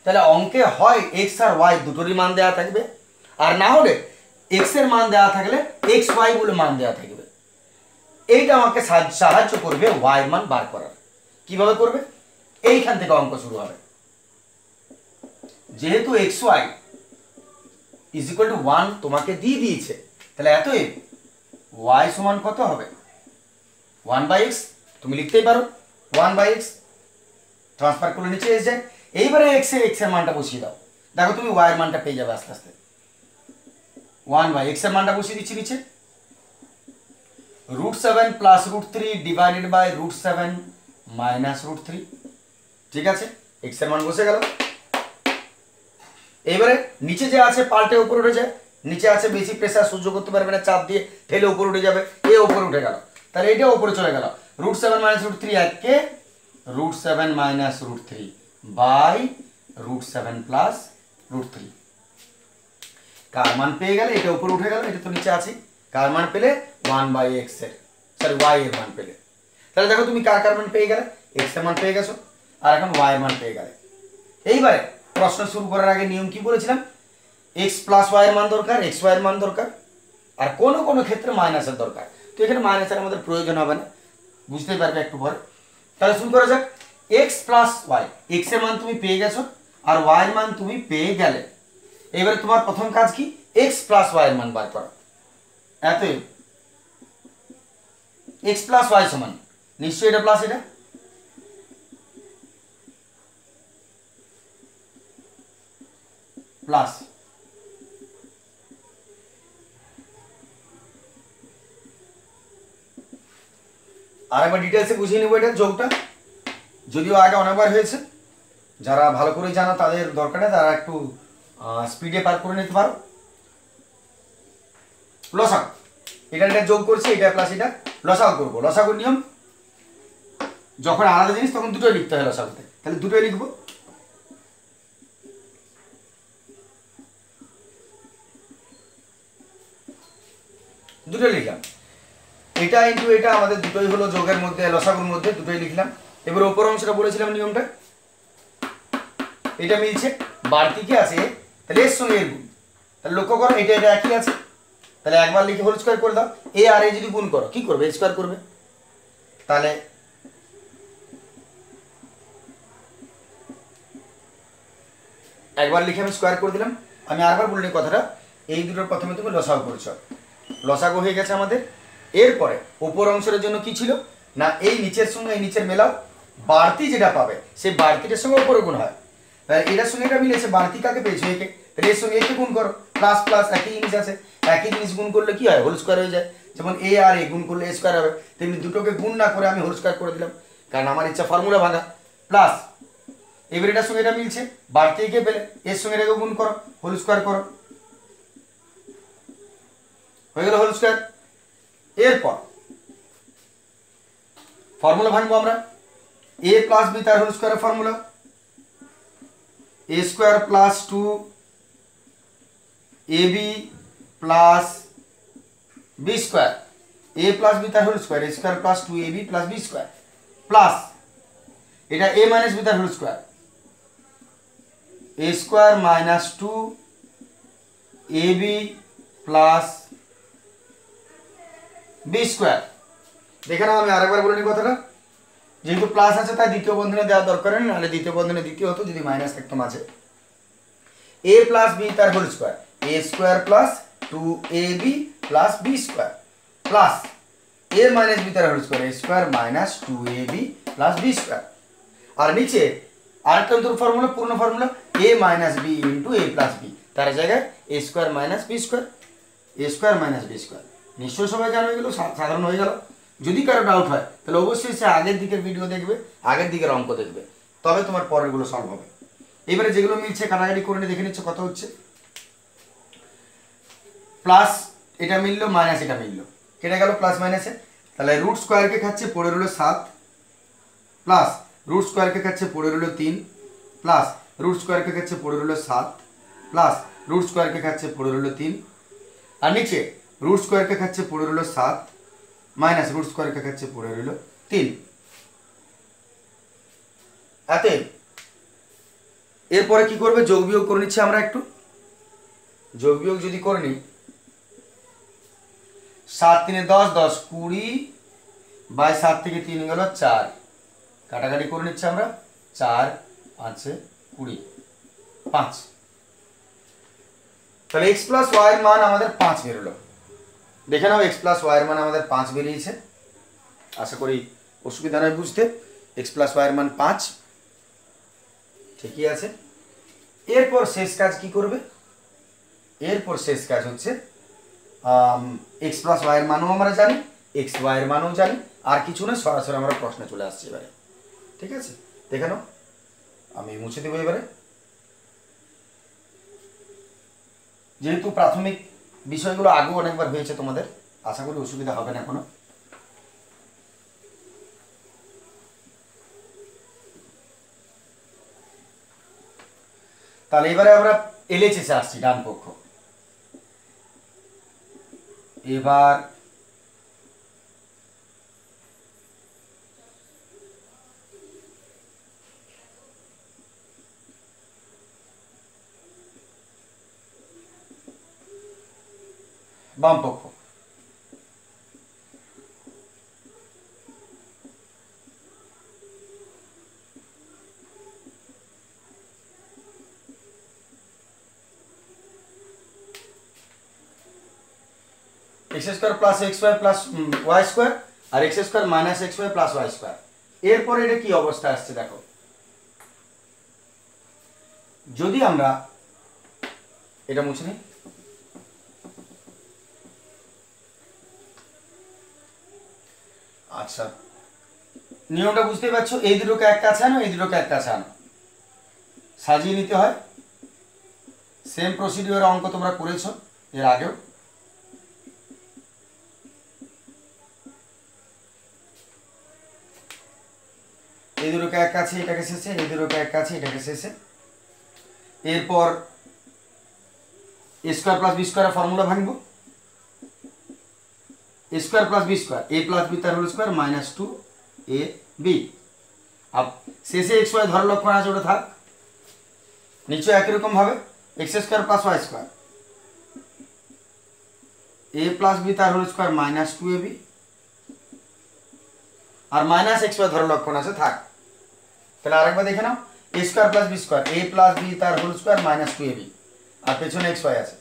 তাহলে অঙ্কে হয় এক্স আর ওয়াই দুটোরই মান দেওয়া থাকবে, আর না হলে এক্স এর মান দেওয়া থাকলে এক্স ওয়াই বলে মান দেওয়া থাকবে। এইটা আমাকে সাহায্য করবে ওয়াই এর মান বার করার। কিভাবে করবে? এইখান থেকে অঙ্ক শুরু হবে। যেহেতু X Y is equal to 1 তোমাকে দিয়ে দিয়েছে, তাহলে এতএব ওয়াই সমান কত হবে? 1/x, তুমি লিখতেই পারো 1/x, ট্রান্সফার করলে নিচে এসে যায়। এইবারে এক্স এর মানটা বসিয়ে দাও, দেখো তুমি ওয়াই এর মানটা পেয়ে যাবে আস্তে আস্তে। 1/x এর মানটা বসিয়ে দিচ্ছি নিচে, √7 প্লাস √3 ডিভাইডেড বাই √7 মাইনাস √3। ঠিক আছে, এক্স এর মান বসে গেল। এবারে নিচে যে আছে পাল্টে উপরে উঠে যায়, নিচে আছে বেশি প্রেসার সহ্য করতে পারবে না, চাপ দিয়ে ঠেলে উপরে উঠে যাবে, এ উপরে উঠে গেল, তাহলে এটা উপরে চলে গেল। √7 মাইনাস √3 এককে √7 মাইনাস √3 বাই √7 প্লাস √3। কার মান পেয়ে গেলে এটা উপরে উঠে গেল, এটা তো নিচে আছে। কার মান পেলে? 1/x এর, সরি ওয়াই এর মান পেলে। তাহলে দেখো তুমি কার মান পেয়ে গেলে? এক্স এর মান পেয়ে গেছো, আর এখন ওয়াই এর মান পেয়ে গেলে। এইবারে প্রশ্ন শুরু করার আগে নিয়ম কি বলেছিলাম? এক্স প্লাস ওয়াই এর মান দরকার, এক্স ওয়াই এর মান দরকার, আর কোনো কোনো ক্ষেত্রে মাইনাসের দরকার। তো এখানে মাইনাসের আমাদের প্রয়োজন হবে না, বুঝতেই পারবে একটু পরে। তাহলে শুরু করা যাক। এক্স প্লাস ওয়াই, এক্স এর মান তুমি পেয়ে গেছো আর ওয়াই এর মান তুমি পেয়ে গেলে। এবারে তোমার প্রথম কাজ কি? এক্স প্লাস ওয়াই এর মান বার করা। এতএব এক্স প্লাস ওয়াই সমান, নিশ্চয়ই এটা প্লাস এটা, প্লাস। আর একবার ডিটেলসে বুঝিয়ে নেবো এটা যোগটা, যদিও আগে অনেকবার হয়েছে। যারা ভালো করে জানো তাদের দরকার নেই, তারা একটু স্পিডে পার করে নিতে পারো। লসাগু, এটা যোগ করছি, এটা প্লাস এটা লসাগু করবো। লসাগুর নিয়ম, যখন আলাদা জিনিস তখন দুটোই লিখতে হয় লসাগুতে, তাহলে দুটোই লিখবো। দুটোই লিখলাম, এটা ইন্টু এটা আমাদের দুটোই হলো যোগের মধ্যে, লসাগুর মধ্যে দুটোই লিখলাম। এবার ওপর অংশটা বলেছিলাম নিয়মটা, এটা মিলছে, বাড়তি কি আছে? তাহলে এর সঙ্গে এর গুণ, তাহলে লক্ষ্য করো এটা এটা একই আছে, তাহলে একবার লিখে হোল স্কয়ার করে দাও। এ আর এ যদি গুণ করো কি করবে? স্কয়ার করবে। তাহলে একবার লিখে আমি স্কয়ার করে দিলাম। আমি আরেকবার বলিনি কথাটা, এই দুটোর প্রথমে তুমি লসাগু করছো, লসাগু হয়ে গেছে আমাদের। এরপরে উপর অংশের জন্য কি ছিল না, এই নিচের সঙ্গে এই নিচের মেলাও, বাড়তি যেটা পাবে সেই বাড়তিটার সঙ্গে উপরে গুণ হয়। তাহলে এটার সঙ্গে এটা মিলেছে, বাড়তি কাকে পেয়েছো? একে, তাহলে এর সঙ্গে একে গুণ করো, প্লাস প্লাস একই জিনিস আছে, একই জিনিস গুণ করলে কি হয়? হোল স্কয়ার হয়ে যায়। যেমন এ আর এ গুণ করলে এ স্কয়ার হবে, তেমনি দুটোকে গুণ না করে আমি হোল স্কয়ার করে দিলাম, কারণ আমার ইচ্ছা ফর্মুলা ভাঙা। প্লাস এবার এটার সঙ্গে এটা মিলছে, বাড়তি একে পেলে এর সঙ্গে এটাকে গুণ করো, হোল স্কয়ার করো, হয়ে গেল হোল স্কয়ার। এরপর ফর্মুলা ভাঙবো আমরা, এ প্লাস বি তার হোল স্কোয়ারের formula a square plus 2 ab plus b square, a plus b তার whole square a square plus 2ab plus b square plus এটা এ মাইনাস বি তার whole square a square minus 2ab plus b square. দেখে নাও, আমি আরেকবার বলে নিই কথাটা, যেহেতু প্লাস আছে তাই দ্বিতীয় বন্ধনে দেওয়ার দরকার নেই, নাহলে দ্বিতীয় বন্ধনে দ্বিতীয় হতো যদি মাইনাস থাকতো মাঝে। এ প্লাস বি তার whole square a square plus 2ab plus b square plus a minus b তার whole square a square minus 2ab plus b square. আর নিচে আরেকটা নতুন ফর্মুলা, পূর্ণ formula a minus b into a plus b, তার জায়গায় a square minus b square a square minus b square. নিশ্চয়ই সবাই জানা হয়ে গেল, সাধারণ হয়ে গেল। যদি কারো ডাউট হয় তাহলে অবশ্যই সে আগের দিকের ভিডিও দেখবে, আগের দিকের অঙ্ক দেখবে, তবে তোমার পরেরগুলো সলভ হবে। এবারে যেগুলো মিলছে কাটাকাটি করে নিয়ে দেখে নিচ্ছে কত হচ্ছে। প্লাস এটা মিললো, মাইনাস এটা মিললো, কেটে গেল প্লাস মাইনাসে, তাহলে রুট স্কোয়ারকে খাচ্ছে পড়ে রইল 7 প্লাস রুট স্কোয়ারকে খাচ্ছে পড়ে রইল 3 প্লাস রুট স্কোয়ারকে খাচ্ছে পড়ে রইল 7 প্লাস রুট স্কোয়ারকে খাচ্ছে পড়ে রইল 3 আর নিচে রুট স্কোয়ারকে খাচ্ছে পড়ে রইল 7 মাইনাস রুট স্কোয়ারকে খাচ্ছে পড়ে রইল 3। এতে এরপরে কি করবে, যোগ বিয়োগ করে নিচ্ছি আমরা একটু। যোগ বিয়োগ যদি করে নিই, 7 3 10 10 20 বাই 7 থেকে 3 গেল 4, কাটাকাটি করে নিচ্ছি আমরা, 4 5 20 5। তাহলে x প্লাস ওয়াই এর মান আমাদের 5 বেরোলো। দেখে নাও, x প্লাস ওয়াই এর মান আমাদের 5 বেরিয়েছে। আশা করি অসুবিধা নয় বুঝতে। x প্লাস ওয়াই এর মান 5, ঠিকই আছে। এরপর শেষ কাজ কি করবে, এরপর শেষ কাজ হচ্ছে x প্লাস ওয়াই এর মানও আমরা জানি, x ওয়াই এর মানও জানি, আর কিছু না, সরাসরি আমরা প্রশ্নে চলে আসছি এবারে। ঠিক আছে, দেখে নাও, আমি মুছে দেবো এবারে। যেহেতু প্রাথমিক বিষয়গুলো আগেও অনেকবার হয়েছে তোমাদের, আশা করি অসুবিধা হবে না কোনো। তাহলে এবারে আমরা এলএচএসে আসছি, ডান পক্ষ। এবার বাম পক্ষ। X square plus x y plus y square আর x square minus x y plus y square. এরপরে এটা কি অবস্থা আসছে দেখো, যদি আমরা এটা মুছে নিই, আচ্ছা নিয়মটা বুঝতেই পারছো, এই দুটোকে এক কাছে আনো, এই দুটোকে এক কাছে আনো, সাজিয়ে নিতে হয়। সেম প্রসিডিওর অঙ্ক তোমরা করেছো এর আগেও। এই দুটোকে এক কাছে, এটাকে শেষে, এই দুটোকে এক কাছে, এটাকে শেষে। এরপর এ স্কোয়ার প্লাস বি স্কোয়ারের ফর্মুলা ভাঙবো, এ square plus b square a plus b তার হোল স্কোয়ার মাইনাস 2ab। আর শেষে এক্স ওয়াই ধর লক্ষণ আছে, ওটা থাক। নিচে একই রকম ভাবে x square plus y square a plus b তার হোল স্কোয়ার মাইনাস 2ab আর মাইনাস এক্স ওয়াই ধর লক্ষণ আছে, থাক। তাহলে আরেকবার দেখে নাও, a square plus b square a plus b তার হোল স্কোয়ার মাইনাস 2ab আর পেছনে এক্স ওয়াই আছে,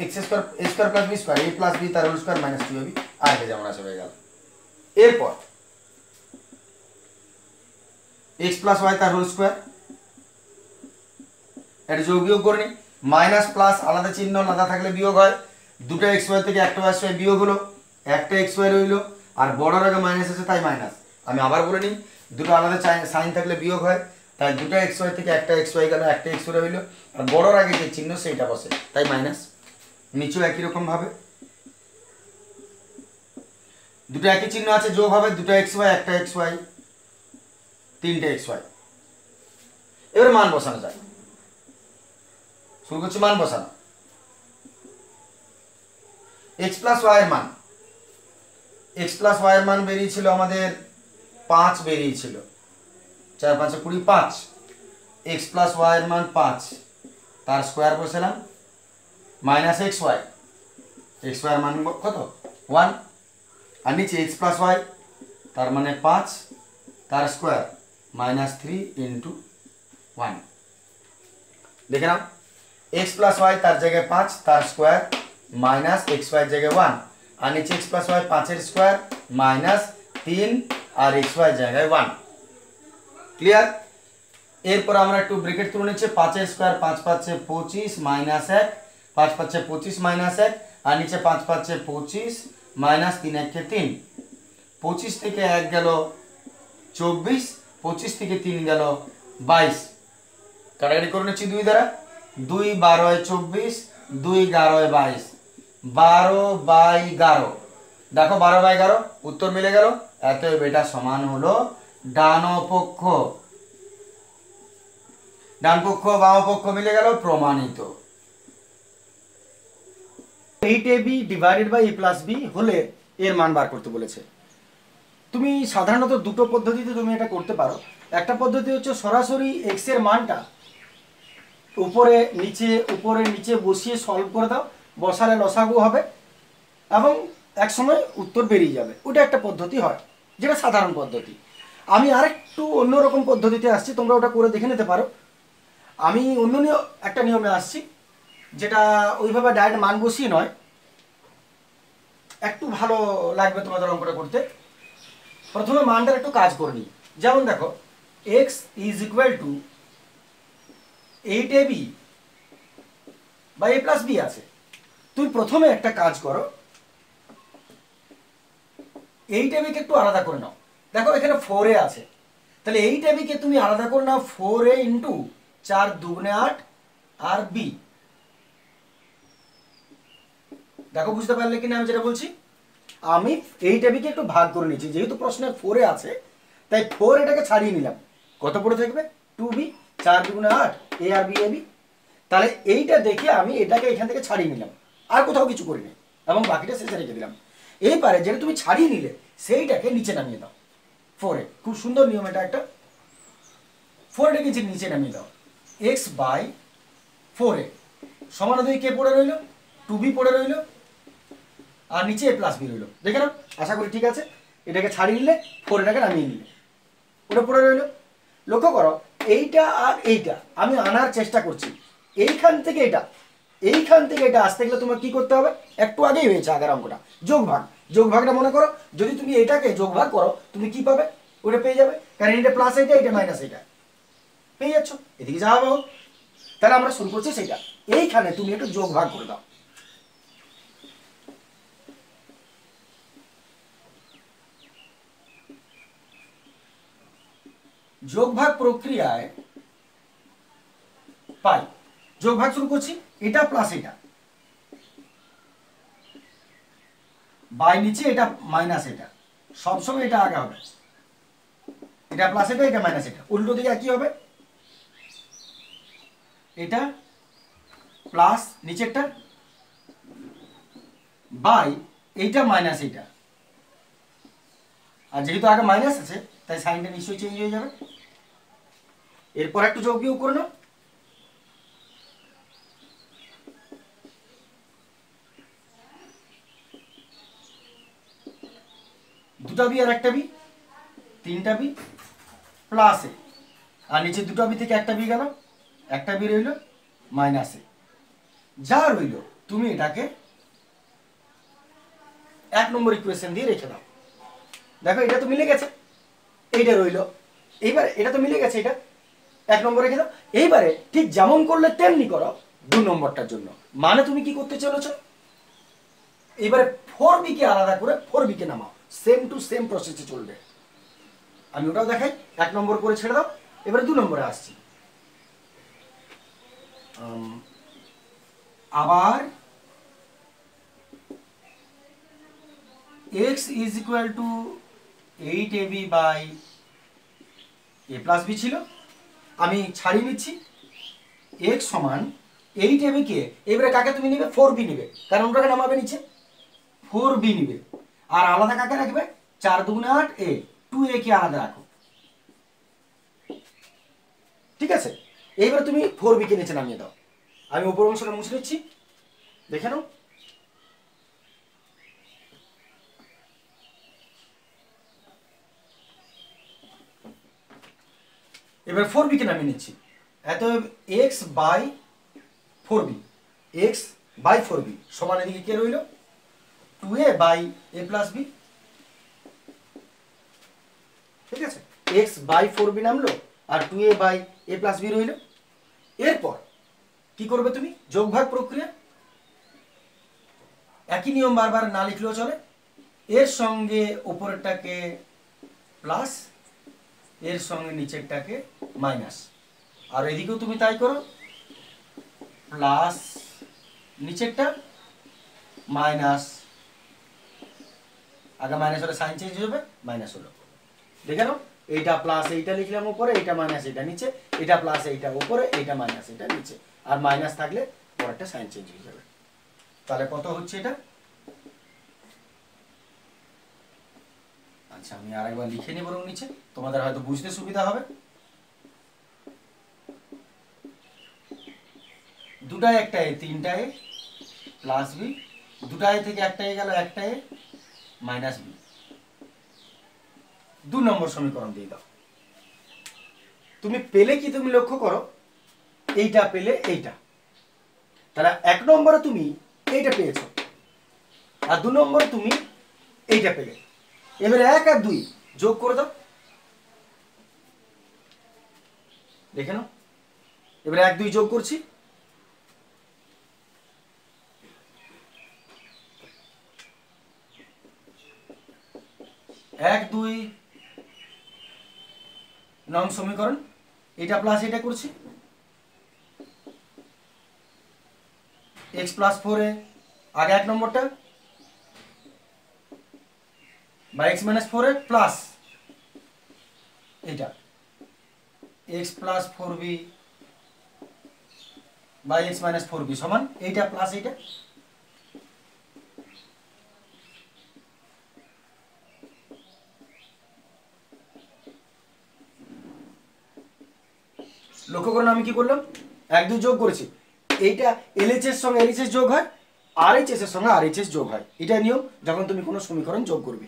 x square a square plus b square a plus b তার হোল স্কোয়ার মাইনাস 2ab আর যেমন আছে হয়ে গেল। এরপর এক্স প্লাস ওয়াই তার হোল স্কোয়ার, এটা যোগ বিয়োগ করে নিই। মাইনাস প্লাস আলাদা চিহ্ন, আলাদা থাকলে বিয়োগ হয়। দুটো এক্স ওয়াই থেকে একটা ওয়াই স্কোয়ার বিয়োগ হলো, একটা এক্স ওয়াই রইলো, আর বড়র আগে মাইনাস আছে তাই মাইনাস। আমি আবার বলে নিই, দুটো আলাদা সাইন থাকলে বিয়োগ হয়, তাই দুটো এক্স ওয়াই থেকে একটা এক্স ওয়াই গেল, একটা এক্স ওয়াই রইলো, আর বড়র আগে যে চিহ্ন সেইটা বসে তাই মাইনাস। নিচেও একই রকম ভাবে দুটো একই চিহ্ন আছে, যোগ হবে, দুটো এক্স ওয়াই, একটা এক্স ওয়াই, তিনটে এক্স ওয়াই। এবারে মান বসানো যায়, শুরু করছি মান বসানো। এক্স প্লাস ওয়াই এর মান, এক্স প্লাস ওয়াই এর মান বেরিয়েছিল আমাদের 5 বেরিয়েছিল, 4 5 20 5। এক্স প্লাস ওয়াই এর মান 5, তার স্কোয়ার বসালাম, minus x Y, X Y এর মান কত 1, আর নিচে এক্স প্লাস ওয়াই তার মানে 5, তার স্কোয়ার মাইনাস 3 ইন্টু 1। দেখে নাও, এক্স প্লাস ওয়াই তার জায়গায় 5, তার স্কোয়ার মাইনাস এক্স ওয়াই জায়গায় 1, আর নিচে এক্স প্লাস ওয়াই 5 এর স্কোয়ার মাইনাস 3 আর এক্স ওয়াই জায়গায় 1। ক্লিয়ার? এরপর আমরা একটু ব্রেকেট তুলে নিচ্ছি, 5 এর স্কোয়ার 5 5 25 মাইনাস 1, 5 5 25 মাইনাস 1, আর নিচে 5 5 25 মাইনাস 3 1 3। 25 থেকে 1 গেল 24, 25 থেকে 3 গেল 22। কাটাকাটি করে নিচ্ছি 2 দ্বারা, 2 12 24, 2 11 22, 12 বাই 11। দেখো 12 বাই 11 উত্তর মিলে গেল, অতএব এটা সমান হলো ডান পক্ষ। ডান পক্ষ বাম পক্ষ মিলে গেল, প্রমাণিত। 8ab divided by a plus b হলে এর মান বার করতে বলেছে। তুমি সাধারণত দুটো পদ্ধতিতে তুমি এটা করতে পারো। একটা পদ্ধতি হচ্ছে সরাসরি x এর মানটা উপরে নিচে বসিয়ে সলভ করে দাও, বসালে লসাগু হবে এবং এক সময় উত্তর বেরিয়ে যাবে, ওটা একটা পদ্ধতি হয়, যেটা সাধারণ পদ্ধতি। আমি আরেকটু অন্যরকম পদ্ধতিতে আসছি, তোমরা ওটা করে দেখে নিতে পারো। আমি অন্য একটা নিয়মে আসছি, যেটা ওইভাবে ডাইরেক্ট মান বসিয়ে নয়, একটু ভালো লাগবে তোমাদের অঙ্কটা করতে। প্রথমে মানটার একটু কাজ করে নিই। যেমন দেখো x is equal to 8ab বা a প্লাস b আছে। তুমি প্রথমে একটা কাজ করো, 8ab কে একটু আলাদা করে নাও। দেখো এখানে 4a আছে, তাহলে 8ab কে তুমি আলাদা করে নাও, 4a ইন্টু 4 দুগুণে 8 আর b। দেখো বুঝতে পারলে কিনা আমি যেটা বলছি? আমি 8ab কে একটু ভাগ করে নিচ্ছি, যেহেতু প্রশ্নে 4a আছে তাই 4 এটাকে ছাড়িয়ে নিলাম, কত পড়ে থাকবে 2b, 4 দুগুণে 8 a আর b ab। তাহলে এইটা দেখে আমি এটাকে এখান থেকে ছাড়িয়ে নিলাম, আর কোথাও কিছু করিনি, এবং বাকিটা শেষে রেখে দিলাম। এইবারে যেটা তুমি ছাড়িয়ে নিলে সেইটাকে নিচে নামিয়ে দাও 4-এ। খুব সুন্দর নিয়ম এটা একটা। 4-টাকে নিচে নামিয়ে দাও, x বাই 4a সমানুপাতিক কে পড়ে রইল, 2b পড়ে রইল, আর নিচে a প্লাস b রইল। দেখে নাও, আশা করি ঠিক আছে। এটাকে ছাড়িয়ে নিলে 4-টাকে নামিয়ে নিলে ওটা পড়ে রইল। লক্ষ্য করো, এইটা আর এইটা আমি আনার চেষ্টা করছি, এইখান থেকে এটা আসতে গেলে তোমার কি করতে হবে? একটু আগেই হয়েছে আগের অঙ্কটা, যোগভাগটা মনে করো। যদি তুমি এটাকে যোগভাগ করো তুমি কি পাবে? ওটা পেয়ে যাবে, কারণ এটা প্লাস এটা মাইনাস এটা পেয়ে যাচ্ছ, এদিকে যাওয়া হোক। তাহলে আমরা শুরু করছি সেটা, এইখানে তুমি একটু যোগভাগ করে দাও। যোগভাগ প্রক্রিয়ায় পাই, যোগভাগ শুরু করছি, এটা প্লাস এটা বাই নিচে এটা মাইনাস এটা, সবসময় এটা আগে হবে, এটা প্লাস এটা মাইনাস এটা, উল্টো দিকে কি হবে? এটা প্লাস নিচেরটা বাই এইটা মাইনাস এইটা, আর যেহেতু আগে মাইনাস আছে তাই সাইনটা নিশ্চয়ই চেঞ্জ হয়ে যাবে। এরপর একটু যোগ বিয়োগ করে নাও, দুটা বি আর একটা বি, 3টা বি প্লাস এ, আর নিচে দুটো বি থেকে একটা বি গেল, একটা বি রইল মাইনাস এ। যা রইল তুমি এটাকে 1 নম্বর ইকুয়েশন দিয়ে রেখে দাও। দেখো এটা তো মিলে গেছে, এইটা রইল, এইবার এটা তো মিলে গেছে, এটা 1 নম্বর রেখে দাও। এইবারে ঠিক যেমন করলে তেমনি করো 2 নম্বরটার জন্য। মানে তুমি কি করতে চলেছো? এবারে 4b কে আলাদা করে 4b কে নামাও, সেম টু সেম প্রসেসে চলবে। আমি ওটাও দেখাই, 1 নম্বর করে ছেড়ে দাও। এবারে 2 নম্বরে আসছি, আবার X is equal to 8ab by A plus B ছিল, আমি ছাড়িয়ে নিচ্ছি এক্স সমান 8ab কে, এবারে কাকে তুমি নিবে 4b নিবে, কারণ ওটাকে নামাবে নিচে, 4b নিবে, আর আলাদা কাকে রাখবে 4 দুগুণে 8 এ, 2a কে আলাদা রাখো, ঠিক আছে। এইবার তুমি 4b কে নিচে নামিয়ে দাও, আমি উপর অংশটা মুছে দিচ্ছি, দেখে নাও। এবার 4b কে নামিয়ে নিচ্ছি, এত x by 4b, x by 4b সমান এদিকে কে রইল 2a by a plus b, ঠিক আছে। x বাই 4b নামলো আর 2a by a plus b রইল। এরপর কি করবে তুমি, যোগভাগ প্রক্রিয়া, একই নিয়ম বারবার না লিখলেও চলে, এর সঙ্গে উপরেরটাকে প্লাস, এর সঙ্গে নিচেরটাকে মাইনাস, আর এদিকেও তুমি তাই করো, প্লাস নিচেরটা মাইনাস, আগে মাইনাস হলে সাইন চেঞ্জ হবে, মাইনাস হলো, দেখে নাও, এইটা প্লাস এইটা লিখলাম উপরে, এইটা মাইনাস এইটা নিচে, এটা প্লাস এইটা উপরে, এইটা মাইনাস এইটা নিচে, আর মাইনাস থাকলে পরেরটা সাইন চেঞ্জ হয়ে যাবে। তাহলে কত হচ্ছে এটা, আচ্ছা আমি আরেকবার লিখে নিই বরং নিচে, তোমাদের হয়তো বুঝতে সুবিধা হবে। দুটায় একটা এ, তিনটা এ প্লাস বি, দুটা এ থেকে একটা এ গেল, একটা এ মাইনাস বি, 2 নম্বর সমীকরণ দিয়ে দাও। তুমি পেলে কি, তুমি লক্ষ্য করো, এইটা পেলে এইটা, তাহলে 1 নম্বরে তুমি এইটা পেয়েছো, আর 2 নম্বরে তুমি এইটা পেলে, এবারে 1 আর 2 যোগ করে দাও, দেখে নাও, এবারে 1 2 যোগ করছি, 1 2 নং সমীকরণ, এটা প্লাস এটা করছি, x প্লাস 4 এ আগে 1 নম্বরটা বা x মাইনাস 4 এ প্লাস এটা x plus 4b by x minus 4b সমান এইটা প্লাস এইটা, লক্ষ্য করুন আমি কি করলাম, 1 2 যোগ করেছি, এইটা LHS এর সঙ্গে LHS যোগ হয়, RHS এর সঙ্গে RHS যোগ হয়, এটা নিয়ম যখন তুমি কোনো সমীকরণ যোগ করবে।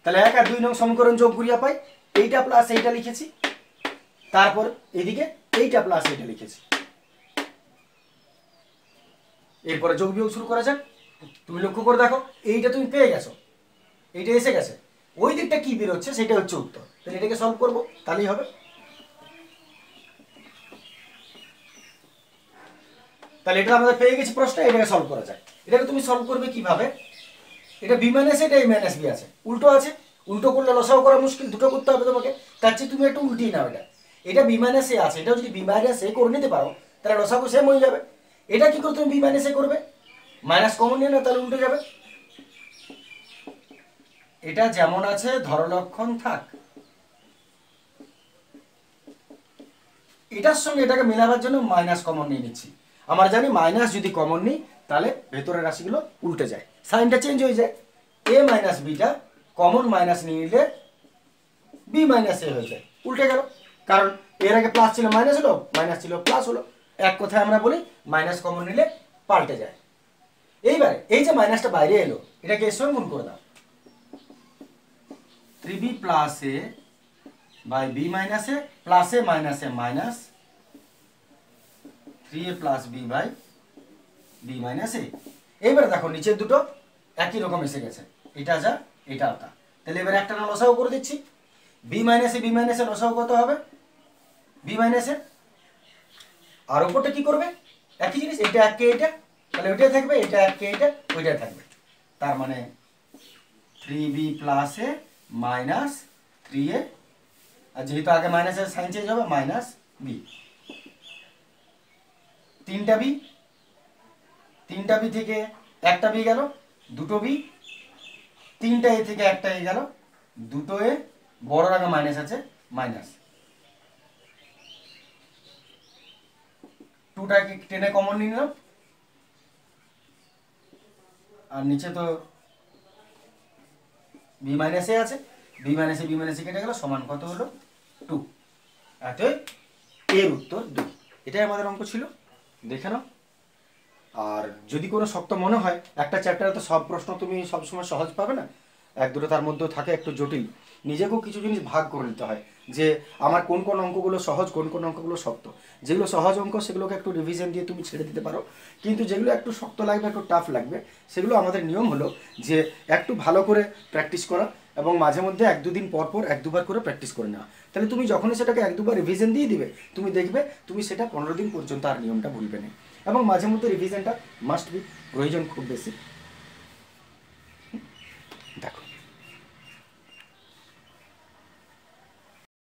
তাহলে 1 আর 2 নং সমীকরণ যোগ করিয়া পাই, এইটা প্লাস এইটা লিখেছি, তারপর এদিকে এইটা প্লাস এইটা লিখেছি, এরপরে যোগ বিয়োগ শুরু করা যাক। তুমি লক্ষ্য করে দেখো, এইটা তুমি পেয়ে গেছো, এইটা এসে গেছে, ওই দিকটা কি বেরোচ্ছে সেটা হচ্ছে উত্তর, তাহলে এটাকে সলভ করবো, তাহলেই হবে। তাহলে এটা আমাদের পেয়ে গেছি প্রশ্ন, এটাকে সলভ করা যায়। এটাকে তুমি সলভ করবে কিভাবে, এটা বি মাইনাস এটা এ মাইনাস বি আছে, উল্টো আছে, উল্টো করলে লসাও করা মুশকিল, দুটো করতে হবে তোমাকে, তার চেয়ে তুমি একটু উল্টিয়ে নাও, এটা বি মাইনাস এ আছে, এটাও যদি বি মাইনাস এ করে নিতে পারো তাহলে লসাগু সেম হয়ে যাবে। এটা কি করে তুমি বি মাইনাস এ করবে, মাইনাস কমন নিয়ে না, তাহলে উল্টে যাবে, এটা যেমন আছে ধরলক্ষণ থাক, এটার সঙ্গে এটাকে মেলাবার জন্য মাইনাস কমন নিয়ে নিচ্ছি, আমরা জানি মাইনাস যদি কমন নিই তাহলে ভেতরের রাশিগুলো উল্টে যায়, সাইনটা চেঞ্জ হয়ে যায়, এ মাইনাস বিটা কমন মাইনাস নিয়ে নিলে বি মাইনাস এ হয়ে যায়, উল্টে গেল, কারণ এর আগে প্লাস ছিল মাইনাস হলো, মাইনাস ছিল প্লাস হলো, এক কথায় আমরা বলি মাইনাস কমন নিলে পাল্টে যায়। এইবারে এই যে মাইনাসটা বাইরে এলো, এটাকে এর সঙ্গে গুণ করে দাও, 3b plus a by b minus a plus a minus a minus 3a plus b by b minus a. এইবারে দেখো নিচের দুটো একই রকম এসে গেছে, এটা যা এটা তা, তাহলে এবারে একটা না লসাগু করে দিচ্ছি, বি মাইনাসে লসাগু কত হবে বি মাইনাসে, আর উপরটা কি করবে একই জিনিস, এটা এক কে এটা, তাহলে ওইটাই থাকবে, এটা এক কে এটা ওইটাই থাকবে, তার মানে 3b plus a minus 3a, আর যেহেতু আগে মাইনাসের সাইন চেঞ্জ হবে মাইনাস বি, তিনটা বি থেকে একটা বি গেল, দুটো বি, তিনটা এ থেকে একটা এ গেল, দুটো এ, বড়র আগে মাইনাস আছে, মাইনাস টুটাকে টেনে কমন নিয়ে নিলাম, আর নিচে তো বি মাইনাস এ আছে, বি মাইনাস এ কেটে গেল, সমান কত হলো 2। অতএব এর উত্তর 2। এটাই আমাদের অঙ্ক ছিল, দেখে নাও। আর যদি কোনো শক্ত মনে হয়, একটা চ্যাপ্টারে তো সব প্রশ্ন তুমি সবসময় সহজ পাবে না, এক দুটো তার মধ্যেও থাকে একটু জটিল, নিজেকেও কিছু জিনিস ভাগ করে নিতে হয় যে আমার কোন কোন অঙ্কগুলো সহজ, কোন কোন অঙ্কগুলো শক্ত। যেগুলো সহজ অঙ্ক সেগুলোকে একটু রিভিশন দিয়ে তুমি ছেড়ে দিতে পারো, কিন্তু যেগুলো একটু শক্ত লাগবে, একটু টাফ লাগবে, সেগুলো আমাদের নিয়ম হলো যে একটু ভালো করে প্র্যাকটিস করা এবং মাঝে মধ্যে এক দুদিন পর পর এক দুবার করে প্র্যাকটিস করে নেওয়া। তাহলে তুমি যখনই সেটাকে এক দুবার রিভিশন দিয়ে দিবে, তুমি দেখবে তুমি সেটা 15 দিন পর্যন্ত আর নিয়মটা ভুলবে না। এবং মাঝে মধ্যে রিভিশনটা মাস্ট বি, প্রয়োজন খুব বেশি।